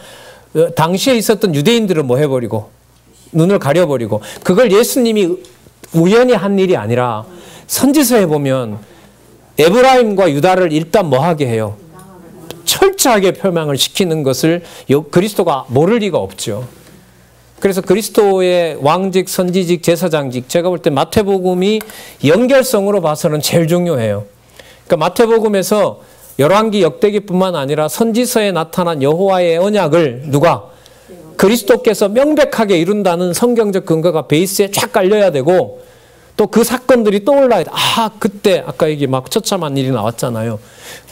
당시에 있었던 유대인들은 뭐 해버리고 눈을 가려버리고 그걸 예수님이 우연히 한 일이 아니라 선지서에 보면 에브라임과 유다를 일단 뭐 하게 해요? 철저하게 표명을 시키는 것을 그리스도가 모를 리가 없죠. 그래서 그리스도의 왕직, 선지직, 제사장직, 제가 볼 때 마태복음이 연결성으로 봐서는 제일 중요해요. 그러니까 마태복음에서 열왕기 역대기뿐만 아니라 선지서에 나타난 여호와의 언약을 누가? 그리스도께서 명백하게 이룬다는 성경적 근거가 베이스에 쫙 깔려야 되고 또 그 사건들이 떠올라야 돼. 그때 아까 얘기 막 처참한 일이 나왔잖아요.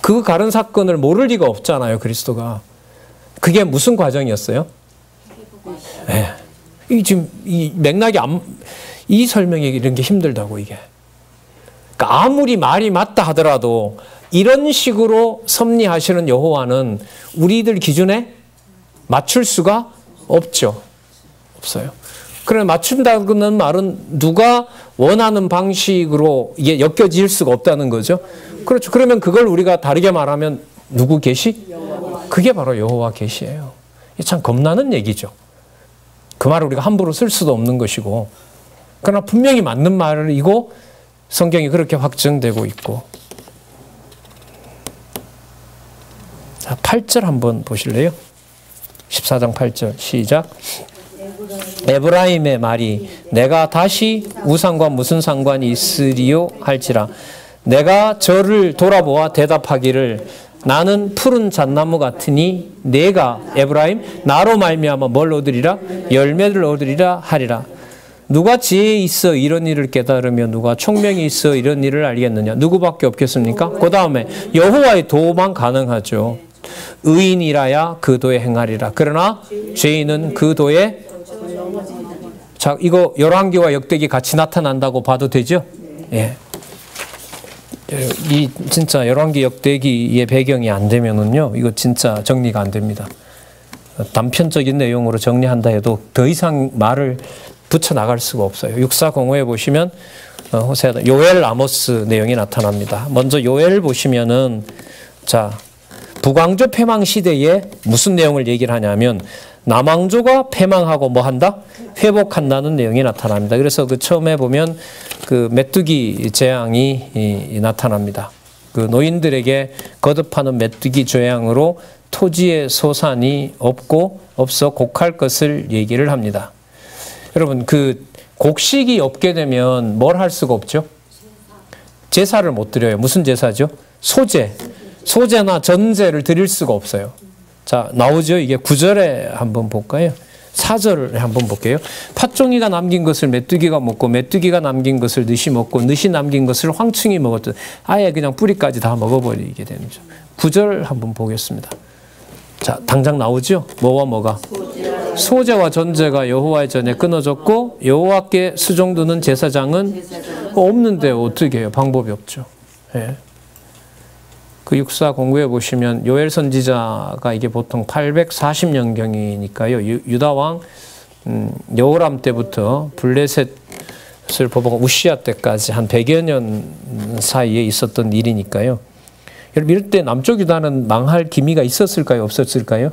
그 다른 사건을 모를 리가 없잖아요, 그리스도가. 그게 무슨 과정이었어요? 네. 지금 이 맥락이 이 설명이 이런 게 힘들다고 이게. 그러니까 아무리 말이 맞다 하더라도 이런 식으로 섭리하시는 여호와는 우리들 기준에 맞출 수가 없죠. 없어요. 그래 맞춘다는 말은 누가 원하는 방식으로 이게 엮여질 수가 없다는 거죠. 그렇죠. 그러면 그걸 우리가 다르게 말하면 누구 계시? 그게 바로 여호와 계시예요. 참 겁나는 얘기죠. 그 말을 우리가 함부로 쓸 수도 없는 것이고 그러나 분명히 맞는 말이고 성경이 그렇게 확증되고 있고. 자, 8절 한번 보실래요? 14장 8절 시작. 에브라임의 말이 내가 다시 우상과 무슨 상관이 있으리요 할지라 내가 저를 돌아보아 대답하기를 나는 푸른 잣나무 같으니 내가 에브라임 나로 말미암아 뭘 얻으리라 열매를 얻으리라 하리라. 누가 지혜 있어 이런 일을 깨달으며 누가 총명이 있어 이런 일을 알겠느냐? 누구밖에 없겠습니까? 그 다음에 여호와의 도만 가능하죠. 의인이라야 그 도에 행하리라. 그러나 죄인은 그 도에. 자, 이거 열왕기와 역대기 같이 나타난다고 봐도 되죠? 예. 이 진짜 열왕기 역대기의 배경이 안 되면은요, 이거 진짜 정리가 안 됩니다. 단편적인 내용으로 정리한다 해도 더 이상 말을 붙여 나갈 수가 없어요. 육사공호에 보시면 호세아, 요엘, 아모스 내용이 나타납니다. 먼저 요엘 보시면은 자 북왕조 패망 시대에 무슨 내용을 얘기를 하냐면 남왕조가 패망하고 뭐 한다? 회복한다는 내용이 나타납니다. 그래서 그 처음에 보면 그 메뚜기 재앙이 나타납니다. 그 노인들에게 거듭하는 메뚜기 재앙으로 토지의 소산이 없어 곡할 것을 얘기를 합니다. 여러분 그 곡식이 없게 되면 뭘 할 수가 없죠? 제사를 못 드려요. 무슨 제사죠? 소제나 전제를 드릴 수가 없어요. 자, 나오죠? 이게 9절에 한번 볼까요? 4절을 한번 볼게요. 팥종이가 남긴 것을 메뚜기가 먹고 메뚜기가 남긴 것을 늦이 먹고 늦이 남긴 것을 황충이 먹었듯 아예 그냥 뿌리까지 다 먹어버리게 되는 거죠. 9절 한번 보겠습니다. 자, 당장 나오죠? 뭐와 뭐가? 소제와 전제가 여호와의 전에 끊어졌고 여호와께 수종드는 제사장은 없는데 어떻게 해요? 방법이 없죠. 예. 그 육사 공구에 보시면 요엘 선지자가 이게 보통 840년경이니까요. 유다 왕 여호람 때부터 블레셋을 보고 우시아 때까지 한 100여 년 사이에 있었던 일이니까요. 여러분 이럴 때 남쪽 유다는 망할 기미가 있었을까요? 없었을까요?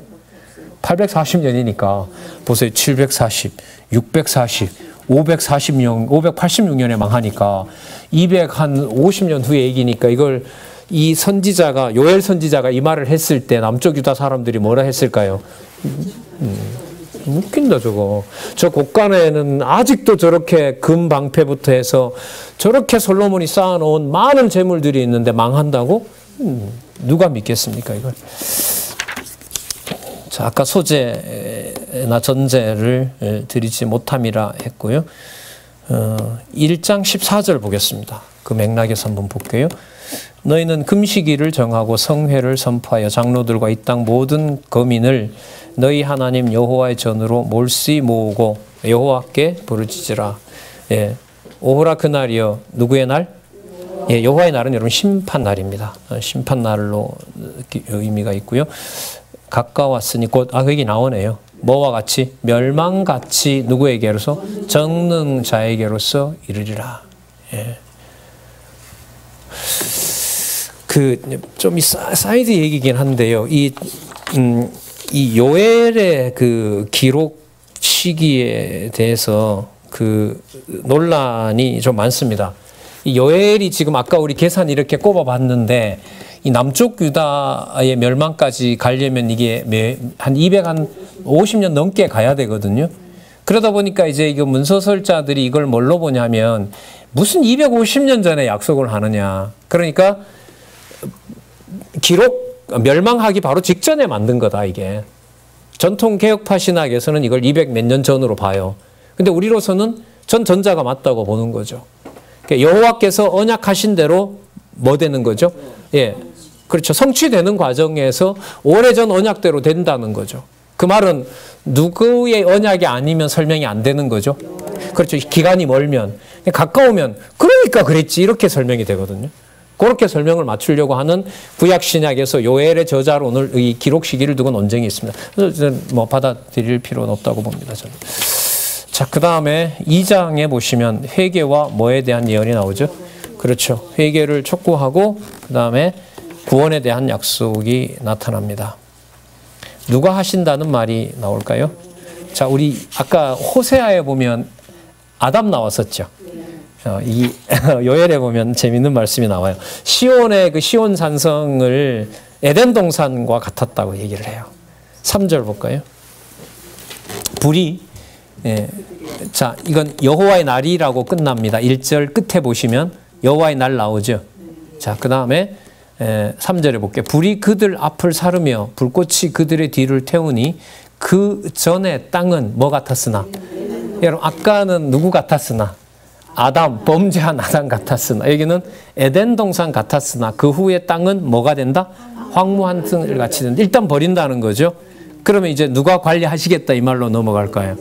840년이니까 보세요. 740, 640, 586년에 망하니까 250년 후의 얘기니까 이걸 이 선지자가 요엘 선지자가 이 말을 했을 때 남쪽 유다 사람들이 뭐라 했을까요? 웃긴다 저거. 저 곳간에는 아직도 저렇게 금 방패부터 해서 저렇게 솔로몬이 쌓아놓은 많은 재물들이 있는데 망한다고? 누가 믿겠습니까 이걸? 자, 아까 소제나 전제를 드리지 못함이라 했고요. 1장 14절 보겠습니다. 그 맥락에서 한번 볼게요. 너희는 금식일을 정하고 성회를 선포하여 장로들과 이 땅 모든 거민을 너희 하나님 여호와의 전으로 몰시 모으고 여호와께 부르짖으라. 예, 오호라 그날이여. 누구의 날? 예, 여호와의 날은 여러분 심판 날입니다. 심판 날로 의미가 있고요. 가까웠으니 곧 여기 나오네요. 뭐와 같이? 멸망같이 누구에게로서? 정능자에게로서 이르리라. 예. 좀 사이드 얘기긴 한데요. 이 요엘의 그 기록 시기에 대해서 그 논란이 좀 많습니다. 이 요엘이 지금 아까 우리 계산 이렇게 꼽아봤는데 이 남쪽 유다의 멸망까지 가려면 이게 한 250년 넘게 가야 되거든요. 그러다 보니까 이제 이거 문서설자들이 이걸 뭘로 보냐면 무슨 250년 전에 약속을 하느냐. 그러니까 멸망하기 바로 직전에 만든 거다 이게. 전통 개혁파 신학에서는 이걸 200 몇 년 전으로 봐요. 근데 우리로서는 전자가 맞다고 보는 거죠. 그러니까 여호와께서 언약하신 대로 뭐 되는 거죠? 예, 그렇죠. 성취되는 과정에서 오래전 언약대로 된다는 거죠. 그 말은 누구의 언약이 아니면 설명이 안 되는 거죠. 그렇죠. 기간이 멀면, 가까우면 그러니까 그랬지 이렇게 설명이 되거든요. 그렇게 설명을 맞추려고 하는 구약 신약에서 요엘의 저자로 오늘 이 기록 시기를 두고 논쟁이 있습니다. 그래서 뭐 받아들일 필요는 없다고 봅니다. 저는. 자, 그 다음에 2장에 보시면 회개와 뭐에 대한 예언이 나오죠? 그렇죠. 회개를 촉구하고 그 다음에 구원에 대한 약속이 나타납니다. 누가 하신다는 말이 나올까요? 자, 우리 아까 호세아에 보면 아담 나왔었죠. 이 요엘에 보면 재밌는 말씀이 나와요. 시온의 그 시온 산성을 에덴 동산과 같았다고 얘기를 해요. 3절 볼까요? 불이 자, 이건 여호와의 날이라고 끝납니다. 1절 끝에 보시면 여호와의 날 나오죠. 자, 그 다음에 3절에 볼게요. 불이 그들 앞을 사르며 불꽃이 그들의 뒤를 태우니 그 전에 땅은 뭐 같았으나? 여러분 아까는 누구 같았으나? 아담, 범죄한 아담 같았으나 여기는 에덴 동산 같았으나 그 후에 땅은 뭐가 된다? 황무한 들 같이 된다. 일단 버린다는 거죠. 그러면 이제 누가 관리하시겠다 이 말로 넘어갈까요?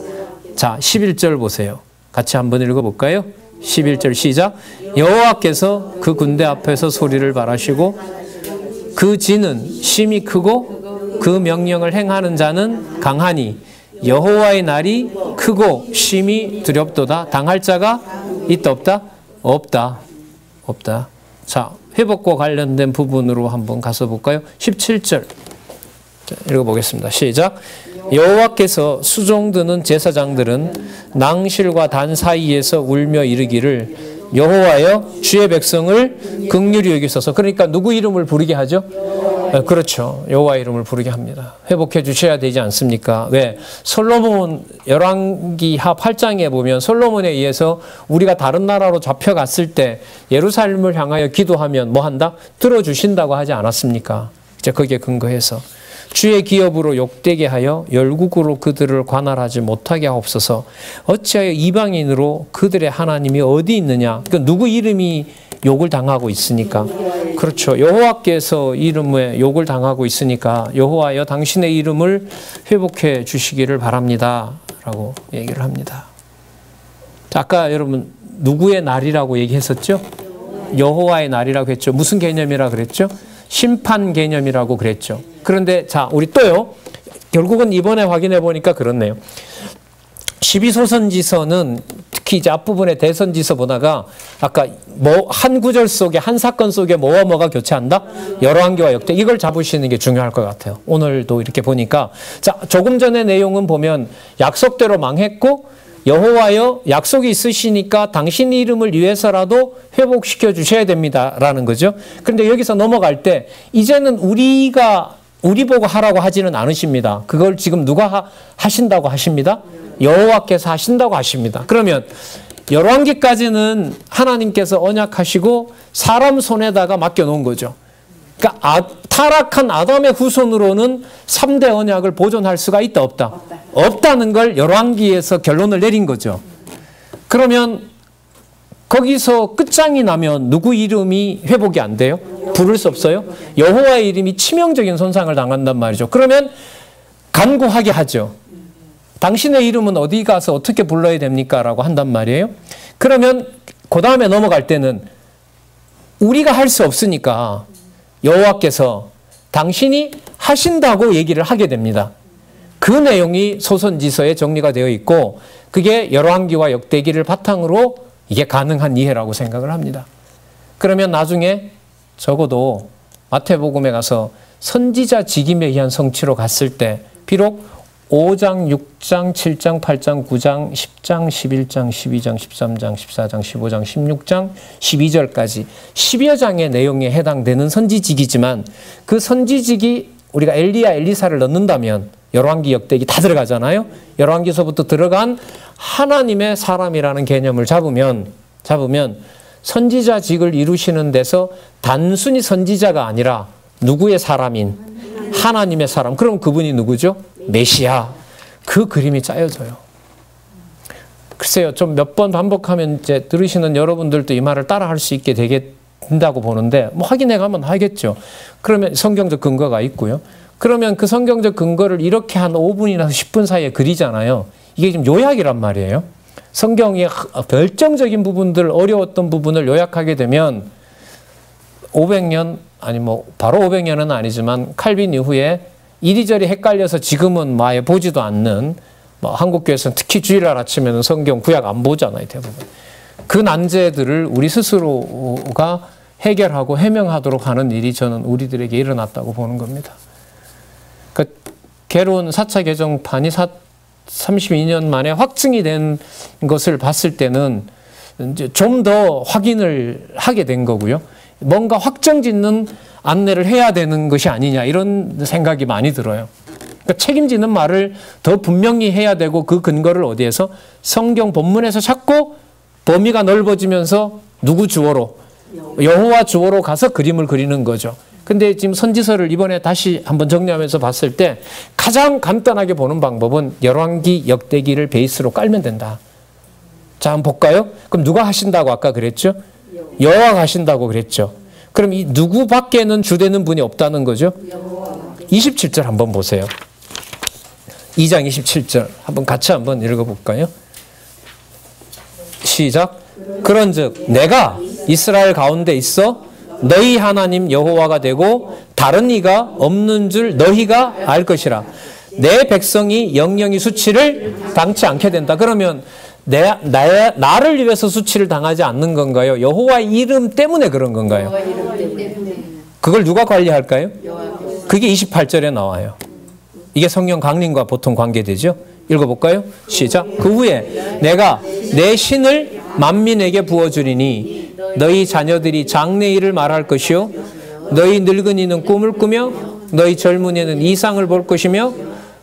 자, 11절 보세요. 같이 한번 읽어볼까요? 11절 시작. 여호와께서 그 군대 앞에서 소리를 발하시고 그 진은 심히 크고 그 명령을 행하는 자는 강하니 여호와의 날이 크고 심히 두렵도다. 당할 자가 있다 없다? 없다. 없다. 자, 회복과 관련된 부분으로 한번 가서 볼까요? 17절. 자, 읽어보겠습니다. 시작. 여호와께서 수종드는 제사장들은 낭실과 단 사이에서 울며 이르기를 여호와여 주의 백성을 긍휼히 여기소서. 그러니까 누구 이름을 부르게 하죠? 그렇죠. 여호와 이름을 부르게 합니다. 회복해 주셔야 되지 않습니까? 왜? 솔로몬 열왕기하 8장에 보면 솔로몬에 의해서 우리가 다른 나라로 잡혀갔을 때 예루살렘을 향하여 기도하면 뭐 한다? 들어주신다고 하지 않았습니까? 이제 거기에 근거해서 주의 기업으로 욕되게 하여 열국으로 그들을 관할하지 못하게 하옵소서. 어찌하여 이방인으로 그들의 하나님이 어디 있느냐? 그 누구 이름이 욕을 당하고 있으니까. 그렇죠. 여호와께서 이름에 욕을 당하고 있으니까 여호와여 당신의 이름을 회복해 주시기를 바랍니다. 라고 얘기를 합니다. 아까 여러분 누구의 날이라고 얘기했었죠? 여호와의 날이라고 했죠. 무슨 개념이라 그랬죠? 심판 개념이라고 그랬죠. 그런데 자, 우리 또요. 결국은 이번에 확인해 보니까 그렇네요. 12소선지서는 특히 이제 앞부분의 대선지서 보다가 아까 뭐 한 구절 속에 한 사건 속에 뭐와 뭐가 교차한다? 열왕기와 역대. 이걸 잡으시는 게 중요할 것 같아요. 오늘도 이렇게 보니까 자, 조금 전의 내용은 보면 약속대로 망했고 여호와여 약속이 있으시니까 당신 이름을 위해서라도 회복시켜 주셔야 됩니다라는 거죠. 그런데 여기서 넘어갈 때 이제는 우리 보고 하라고 하지는 않으십니다. 그걸 지금 누가 하신다고 하십니다? 여호와께서 하신다고 하십니다. 그러면 열왕기까지는 하나님께서 언약하시고 사람 손에다가 맡겨놓은 거죠. 그러니까 타락한 아담의 후손으로는 3대 언약을 보존할 수가 있다 없다? 없다는 걸 열왕기에서 결론을 내린 거죠. 그러면 거기서 끝장이 나면 누구 이름이 회복이 안 돼요? 부를 수 없어요? 여호와의 이름이 치명적인 손상을 당한단 말이죠. 그러면 간구하게 하죠. 당신의 이름은 어디 가서 어떻게 불러야 됩니까? 라고 한단 말이에요. 그러면 그 다음에 넘어갈 때는 우리가 할 수 없으니까 여호와께서 당신이 하신다고 얘기를 하게 됩니다. 그 내용이 소선지서에 정리가 되어 있고 그게 열왕기와 역대기를 바탕으로 이게 가능한 이해라고 생각을 합니다. 그러면 나중에 적어도 마태복음에 가서 선지자 직임에 의한 성취로 갔을 때 비록 5장, 6장, 7장, 8장, 9장, 10장, 11장, 12장, 13장, 14장, 15장, 16장, 12절까지 10여 장의 내용에 해당되는 선지직이지만 그 선지직이 우리가 엘리야, 엘리사를 넣는다면 열왕기, 역대기 다 들어가잖아요. 열왕기서부터 들어간 하나님의 사람이라는 개념을 잡으면 선지자직을 이루시는 데서 단순히 선지자가 아니라 누구의 사람인 하나님의 사람. 그럼 그분이 누구죠? 메시아. 그 그림이 짜여져요. 글쎄요, 좀 몇 번 반복하면 이제 들으시는 여러분들도 이 말을 따라 할 수 있게 된다고 보는데, 뭐 확인해 가면 하겠죠. 그러면 성경적 근거가 있고요. 그러면 그 성경적 근거를 이렇게 한 5분이나 10분 사이에 그리잖아요. 이게 지금 요약이란 말이에요. 성경의 결정적인 부분들, 어려웠던 부분을 요약하게 되면 500년, 아니 뭐 바로 500년은 아니지만 칼빈 이후에 이리저리 헷갈려서 지금은 아예 보지도 않는, 뭐 한국교회에서는 특히 주일날 아침에는 성경 구약 안 보잖아요, 대부분. 그 난제들을 우리 스스로가 해결하고 해명하도록 하는 일이 저는 우리들에게 일어났다고 보는 겁니다. 그 개론 4차 개정판이 32년 만에 확증이 된 것을 봤을 때는 이제 좀 더 확인을 하게 된 거고요. 뭔가 확정짓는 안내를 해야 되는 것이 아니냐, 이런 생각이 많이 들어요. 그러니까 책임지는 말을 더 분명히 해야 되고, 그 근거를 어디에서? 성경 본문에서 찾고 범위가 넓어지면서 누구 주어로? 여호와 주어로 가서 그림을 그리는 거죠. 근데 지금 선지서를 이번에 다시 한번 정리하면서 봤을 때 가장 간단하게 보는 방법은 열왕기, 역대기를 베이스로 깔면 된다. 자, 한번 볼까요? 그럼 누가 하신다고 아까 그랬죠? 여호와가 하신다고 그랬죠. 그럼 이 누구 밖에는 주되는 분이 없다는 거죠? 27절 한번 보세요. 2장 27절 한번 같이 한번 읽어볼까요? 시작. 그런즉 내가 이스라엘 가운데 있어 너희 하나님 여호와가 되고 다른 이가 없는 줄 너희가 알 것이라. 내 백성이 영영이 수치를 당치 않게 된다. 그러면 나를 위해서 수치를 당하지 않는 건가요? 여호와의 이름 때문에 그런 건가요? 그걸 누가 관리할까요? 그게 28절에 나와요. 이게 성령 강림과 보통 관계되죠. 읽어볼까요? 시작. 그 후에 내가 내 신을 만민에게 부어주리니 너희 자녀들이 장래일을 말할 것이요 너희 늙은이는 꿈을 꾸며 너희 젊은이는 이상을 볼 것이며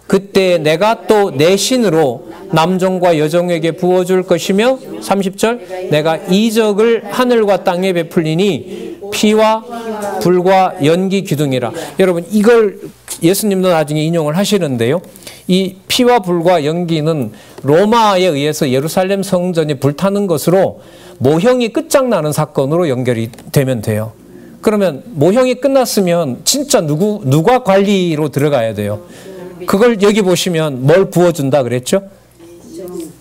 그때 내가 또 내 신으로 남종과 여종에게 부어줄 것이며 30절 내가 이적을 하늘과 땅에 베풀리니 피와 불과 연기 기둥이라. 여러분 이걸 예수님도 나중에 인용을 하시는데요. 이 피와 불과 연기는 로마에 의해서 예루살렘 성전이 불타는 것으로 모형이 끝장나는 사건으로 연결이 되면 돼요. 그러면 모형이 끝났으면 진짜 누가 관리로 들어가야 돼요? 그걸 여기 보시면 뭘 부어준다 그랬죠?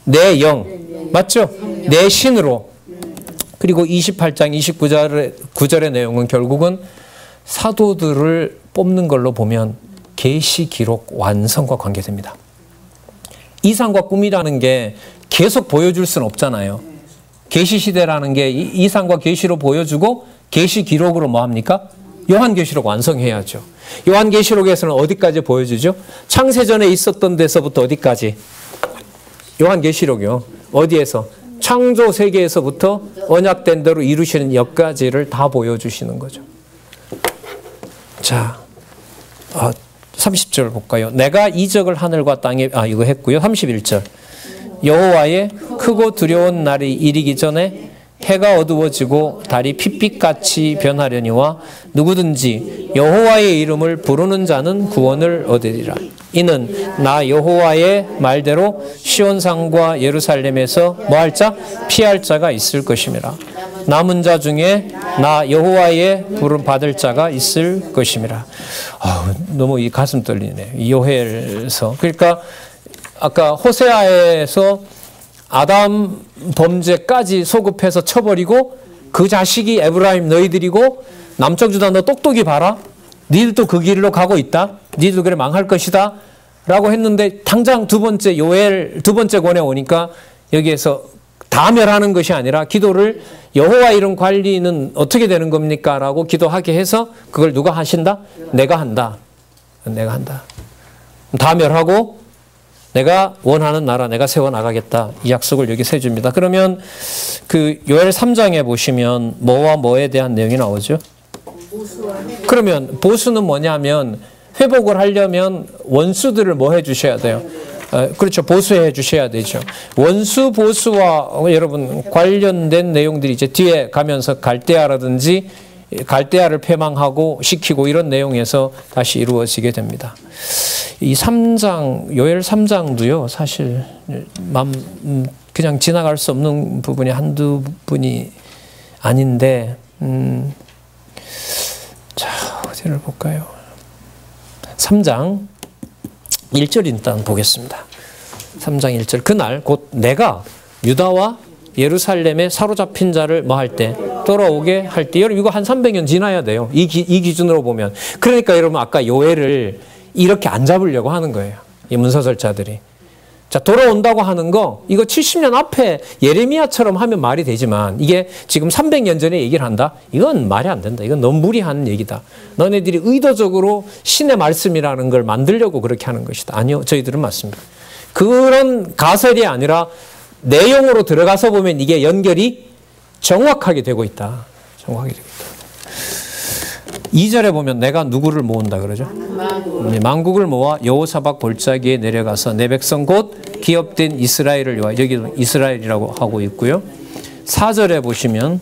내 영. 맞죠? 내 신으로. 그리고 28장 29절의 내용은 결국은 사도들을 뽑는 걸로 보면 계시 기록 완성과 관계됩니다. 이상과 꿈이라는 게 계속 보여줄 수는 없잖아요. 계시 시대라는 게 이상과 계시로 보여주고 계시 기록으로 뭐 합니까? 요한계시록 완성해야죠. 요한계시록에서는 어디까지 보여주죠? 창세전에 있었던 데서부터 어디까지? 요한계시록이요. 어디에서? 창조 세계에서부터 언약된 대로 이루시는 여기까지를 다 보여주시는 거죠. 자, 30절 볼까요? 내가 이적을 하늘과 땅에 이거 했고요. 31절 여호와의 크고 두려운 날이 이르기 전에 해가 어두워지고 달이 핏빛같이 변하려니와 누구든지 여호와의 이름을 부르는 자는 구원을 얻으리라. 이는 나 여호와의 말대로 시온산과 예루살렘에서 뭐할 자? 피할 자가 있을 것임이라. 남은 자 중에 나 여호와의 부름 받을 자가 있을 것임이라. 너무 이 가슴 떨리네. 이 요엘서. 그러니까 아까 호세아에서 아담 범죄까지 소급해서 쳐버리고 그 자식이 에브라임 너희들이고 남쪽 유다 너 똑똑히 봐라. 니들도 그 길로 가고 있다. 니들도 그래 망할 것이다. 라고 했는데 당장 두 번째 요엘 두 번째 권에 오니까 여기에서 다 멸하는 것이 아니라 기도를 여호와 이름 관리는 어떻게 되는 겁니까? 라고 기도하게 해서 그걸 누가 하신다? 내가 한다. 내가 한다. 다 멸하고 내가 원하는 나라 내가 세워나가겠다. 이 약속을 여기 세줍니다. 그러면 그 요엘 3장에 보시면 뭐와 뭐에 대한 내용이 나오죠? 그러면 보수는 뭐냐면 회복을 하려면 원수들을 뭐 해주셔야 돼요? 그렇죠. 보수해 주셔야 되죠. 원수 보수와 여러분 관련된 내용들이 이제 뒤에 가면서 갈대아라든지 갈대아를 패망하고 시키고 이런 내용에서 다시 이루어지게 됩니다. 이 3장, 요엘 3장도요, 사실, 그냥 지나갈 수 없는 부분이 한두 분이 아닌데, 자, 어디를 볼까요? 3장 1절 일단 보겠습니다. 3장 1절. 그날 곧 내가 유다와 예루살렘에 사로잡힌 자를 뭐 할 때? 돌아오게 할 때. 여러분, 이거 한 300년 지나야 돼요. 이 기준으로 보면. 그러니까 여러분, 아까 요엘을 이렇게 안 잡으려고 하는 거예요. 이 문서설자들이. 자, 돌아온다고 하는 거, 이거 70년 앞에 예레미야처럼 하면 말이 되지만, 이게 지금 300년 전에 얘기를 한다? 이건 말이 안 된다. 이건 너무 무리한 얘기다. 너네들이 의도적으로 신의 말씀이라는 걸 만들려고 그렇게 하는 것이다. 아니요, 저희들은 맞습니다. 그런 가설이 아니라 내용으로 들어가서 보면 이게 연결이 정확하게 되고 있다. 정확하게 되고 있다. 2절에 보면 내가 누구를 모은다 그러죠? 만국을 모아 여호사박 골짜기에 내려가서 내 백성 곧 기업된 이스라엘을 위하여, 여기도 이스라엘이라고 하고 있고요. 4절에 보시면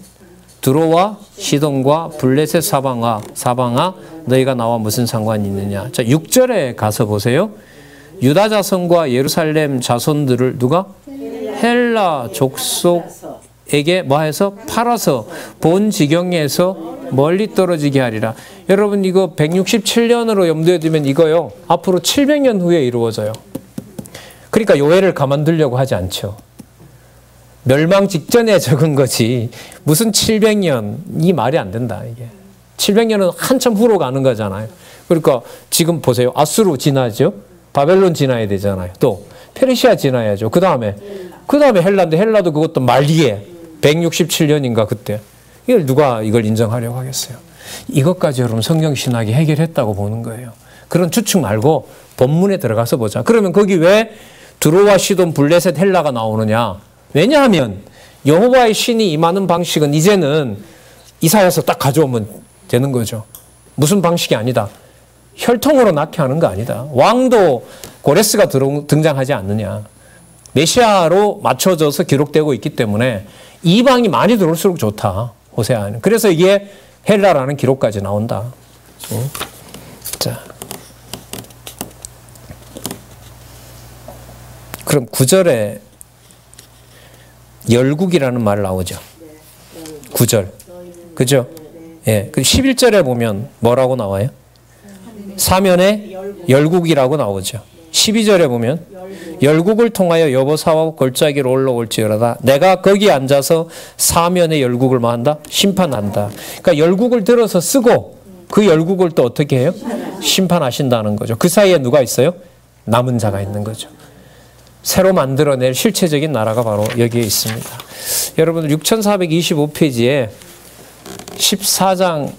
두로와 시돈과 블레셋 사방아 너희가 나와 무슨 상관이 있느냐. 자, 6절에 가서 보세요. 유다 자손과 예루살렘 자손들을 누가? 헬라 족속에게 뭐해서? 팔아서 본 지경에서 멀리 떨어지게 하리라. 여러분 이거 167년으로 염두에 두면 이거요. 앞으로 700년 후에 이루어져요. 그러니까 요엘을 가만두려고 하지 않죠. 멸망 직전에 적은 거지. 무슨 700년. 이 말이 안 된다. 이게. 700년은 한참 후로 가는 거잖아요. 그러니까 지금 보세요. 아수르 지나죠. 바벨론 지나야 되잖아요. 또 페르시아 지나야죠. 그 다음에 헬라인데 헬라도 그것도 말기에 167년인가 그때. 이걸 누가 이걸 인정하려고 하겠어요. 이것까지 여러분 성경신학이 해결했다고 보는 거예요. 그런 추측 말고 본문에 들어가서 보자. 그러면 거기 왜 두로와 시돈 블레셋 헬라가 나오느냐. 왜냐하면 여호와의 신이 임하는 방식은 이제는 이사야서 딱 가져오면 되는 거죠. 무슨 방식이 아니다. 혈통으로 낳게 하는 거 아니다. 왕도 고레스가 등장하지 않느냐. 메시아로 맞춰져서 기록되고 있기 때문에 이방이 많이 들어올수록 좋다. 호세아는. 그래서 이게 헬라라는 기록까지 나온다. 자, 그럼 9절에 열국이라는 말 나오죠. 9절. 그죠? 예. 11절에 보면 뭐라고 나와요? 사면에 열국이라고 나오죠. 12절에 보면 열국을 통하여 여보사와 골짜기로 올라올지어라다. 내가 거기 앉아서 사면의 열국을 뭐 한다? 심판한다. 그러니까 열국을 들어서 쓰고 그 열국을 또 어떻게 해요? 심판하신다는 거죠. 그 사이에 누가 있어요? 남은 자가 있는 거죠. 새로 만들어낼 실체적인 나라가 바로 여기에 있습니다. 여러분 6425페이지에 3장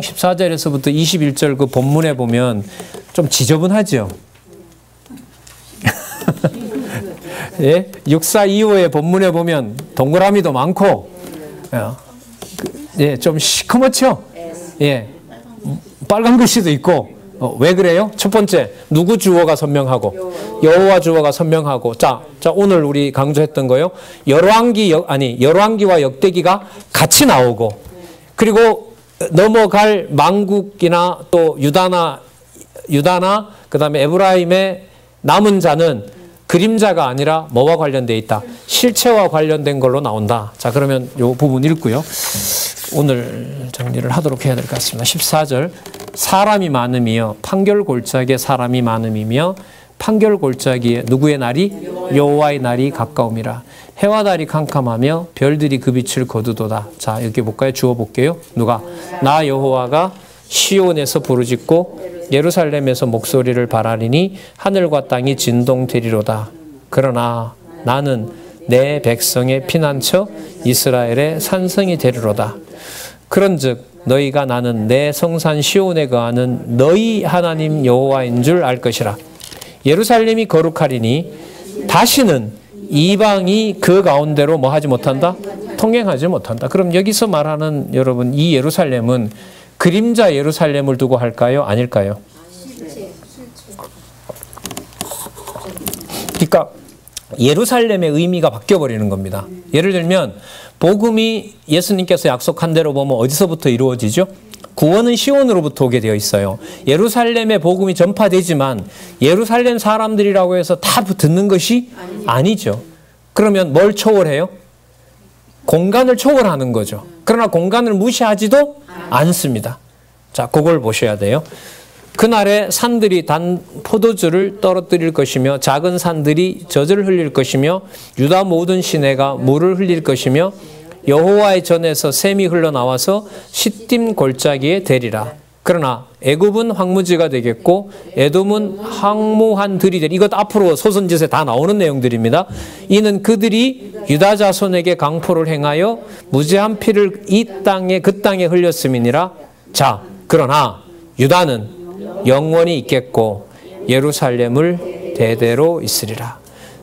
14절에서부터 21절 그 본문에 보면 좀 지저분하죠. 예? 6425의 본문에 보면 동그라미도 많고, 예, 좀 시커멓죠? 예, 빨간 글씨도 있고, 왜 그래요? 첫 번째, 누구 주어가 선명하고, 여호와 주어가 선명하고, 자, 오늘 우리 강조했던 거요. 열왕기와 역대기가 같이 나오고, 그리고 넘어갈 만국이나 또 유다나, 그 다음에 에브라임의 남은 자는 그림자가 아니라 뭐와 관련되어 있다? 실체와 관련된 걸로 나온다. 자, 그러면 이 부분 읽고요. 오늘 정리를 하도록 해야 될 것 같습니다. 14절. 사람이 많음이여 판결골짜기에 사람이 많음이며 판결골짜기에 누구의 날이? 여호와의 날이 가까움이라. 해와 달이 캄캄하며 별들이 그 빛을 거두도다. 자, 여기 볼까요? 주어 볼게요. 누가? 나 여호와가 시온에서 부르짖고 예루살렘에서 목소리를 발하리니 하늘과 땅이 진동되리로다. 그러나 나는 내 백성의 피난처 이스라엘의 산성이 되리로다. 그런즉 너희가 나는 내 성산 시온에 거하는 너희 하나님 여호와인 줄 알 것이라. 예루살렘이 거룩하리니 다시는 이방이 그 가운데로 뭐 하지 못한다? 통행하지 못한다. 그럼 여기서 말하는 여러분 이 예루살렘은 그림자 예루살렘을 두고 할까요? 아닐까요? 그러니까 예루살렘의 의미가 바뀌어버리는 겁니다. 예를 들면 복음이 예수님께서 약속한 대로 보면 어디서부터 이루어지죠? 구원은 시온으로부터 오게 되어 있어요. 예루살렘의 복음이 전파되지만 예루살렘 사람들이라고 해서 다 듣는 것이 아니죠. 그러면 뭘 초월해요? 공간을 초월하는 거죠. 그러나 공간을 무시하지도 않습니다. 자, 그걸 보셔야 돼요. 그날에 산들이 단 포도주를 떨어뜨릴 것이며 작은 산들이 젖을 흘릴 것이며 유다 모든 시내가 물을 흘릴 것이며 여호와의 전에서 샘이 흘러나와서 시딤 골짜기에 되리라. 그러나 애굽은 황무지가 되겠고 에돔은 황무한 들이 되리. 이것 앞으로 소선지서에 다 나오는 내용들입니다. 이는 그들이 유다 자손에게 강포를 행하여 무죄한 피를 이 땅에 그 땅에 흘렸음이니라. 자, 그러나 유다는 영원히 있겠고 예루살렘을 대대로 있으리라.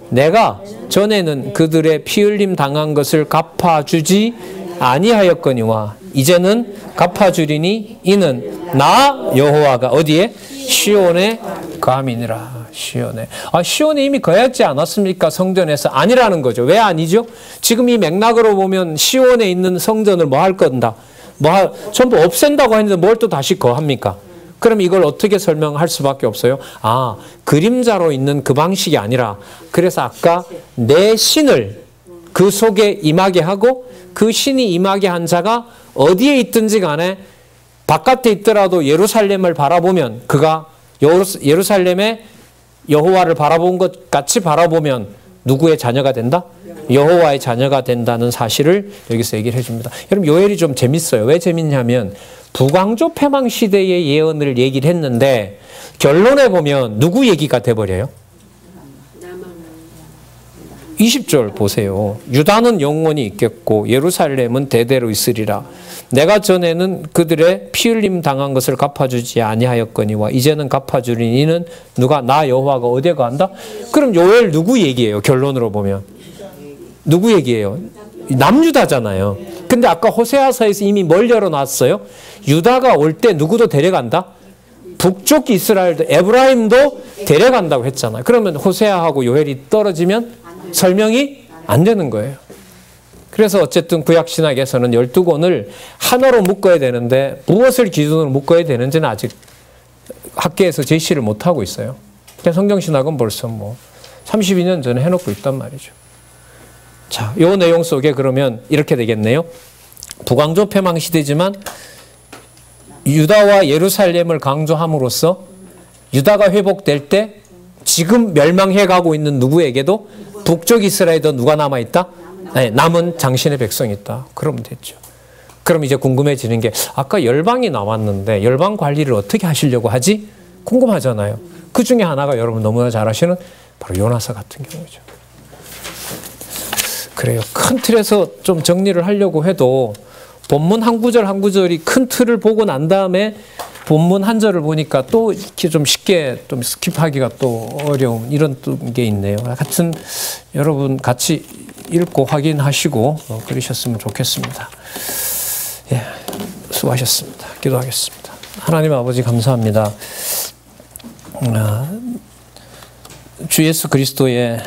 내가 전에는 그들의 피 흘림 당한 것을 갚아주지 아니하였거니와 이제는 갚아주리니 이는 나 여호와가 어디에? 시온에 감이니라. 시온에. 시온에 이미 거했지 않았습니까? 성전에서. 아니라는 거죠. 왜 아니죠? 지금 이 맥락으로 보면 시온에 있는 성전을 뭐 할 건다? 전부 없앤다고 했는데 뭘 또 다시 거합니까? 그럼 이걸 어떻게 설명할 수밖에 없어요? 그림자로 있는 그 방식이 아니라 그래서 아까 내 신을 그 속에 임하게 하고 그 신이 임하게 한 자가 어디에 있든지 간에 바깥에 있더라도 예루살렘을 바라보면 그가 예루살렘의 여호와를 바라본 것 같이 바라보면 누구의 자녀가 된다? 여호와의 자녀가 된다는 사실을 여기서 얘기를 해줍니다. 여러분 요엘이 좀 재밌어요. 왜 재밌냐면 북왕조 패망 시대의 예언을 얘기를 했는데 결론에 보면 누구 얘기가 돼버려요? 20절 보세요. 유다는 영원히 있겠고 예루살렘은 대대로 있으리라. 내가 전에는 그들의 피 흘림 당한 것을 갚아주지 아니하였거니와 이제는 갚아주리니 이는 누가? 나 여호와가 어디에 거한다? 그럼 요엘 누구 얘기예요? 결론으로 보면 누구 얘기예요? 남유다잖아요. 근데 아까 호세아서에서 이미 뭘 열어놨어요? 유다가 올 때 누구도 데려간다? 북쪽 이스라엘도 에브라임도 데려간다고 했잖아요. 그러면 호세아하고 요엘이 떨어지면 설명이 안 되는 거예요. 그래서 어쨌든 구약신학에서는 12권을 하나로 묶어야 되는데 무엇을 기준으로 묶어야 되는지는 아직 학계에서 제시를 못하고 있어요. 성경신학은 벌써 32년 전에 해놓고 있단 말이죠. 자, 이 내용 속에 그러면 이렇게 되겠네요. 북왕조 패망 시대지만 유다와 예루살렘을 강조함으로써 유다가 회복될 때 지금 멸망해 가고 있는 누구에게도 북쪽 이스라엘에도 누가 남아있다? 네, 남은 장신의 백성이 있다. 그러면 됐죠. 그럼 이제 궁금해지는 게 아까 열방이 나왔는데 열방 관리를 어떻게 하시려고 하지? 궁금하잖아요. 그 중에 하나가 여러분 너무나 잘 아시는 바로 요나서 같은 경우죠. 그래요. 큰 틀에서 좀 정리를 하려고 해도 본문 한 구절 한 구절이 큰 틀을 보고 난 다음에 본문 한 절을 보니까 또 이렇게 좀 쉽게 좀 스킵하기가 또 어려운 이런 게 있네요. 하여튼 여러분 같이 읽고 확인하시고 그러셨으면 좋겠습니다. 예, 수고하셨습니다. 기도하겠습니다. 하나님 아버지 감사합니다. 주 예수 그리스도의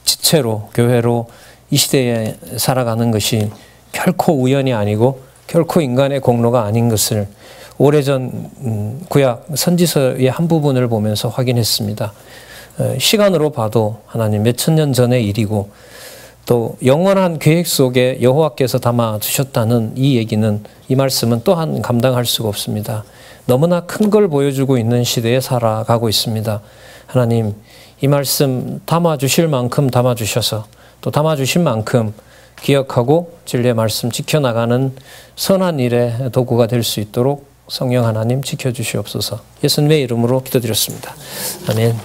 지체로 교회로 이 시대에 살아가는 것이 결코 우연이 아니고 결코 인간의 공로가 아닌 것을 오래전 구약 선지서의 한 부분을 보면서 확인했습니다. 시간으로 봐도 하나님 몇천 년 전의 일이고 또 영원한 계획 속에 여호와께서 담아 두셨다는 이 얘기는 이 말씀은 또한 감당할 수가 없습니다. 너무나 큰 걸 보여주고 있는 시대에 살아가고 있습니다. 하나님 이 말씀 담아주실 만큼 담아주셔서 또 담아주신 만큼 기억하고 진리의 말씀 지켜나가는 선한 일의 도구가 될 수 있도록 성령 하나님 지켜주시옵소서. 예수님의 이름으로 기도드렸습니다. 아멘.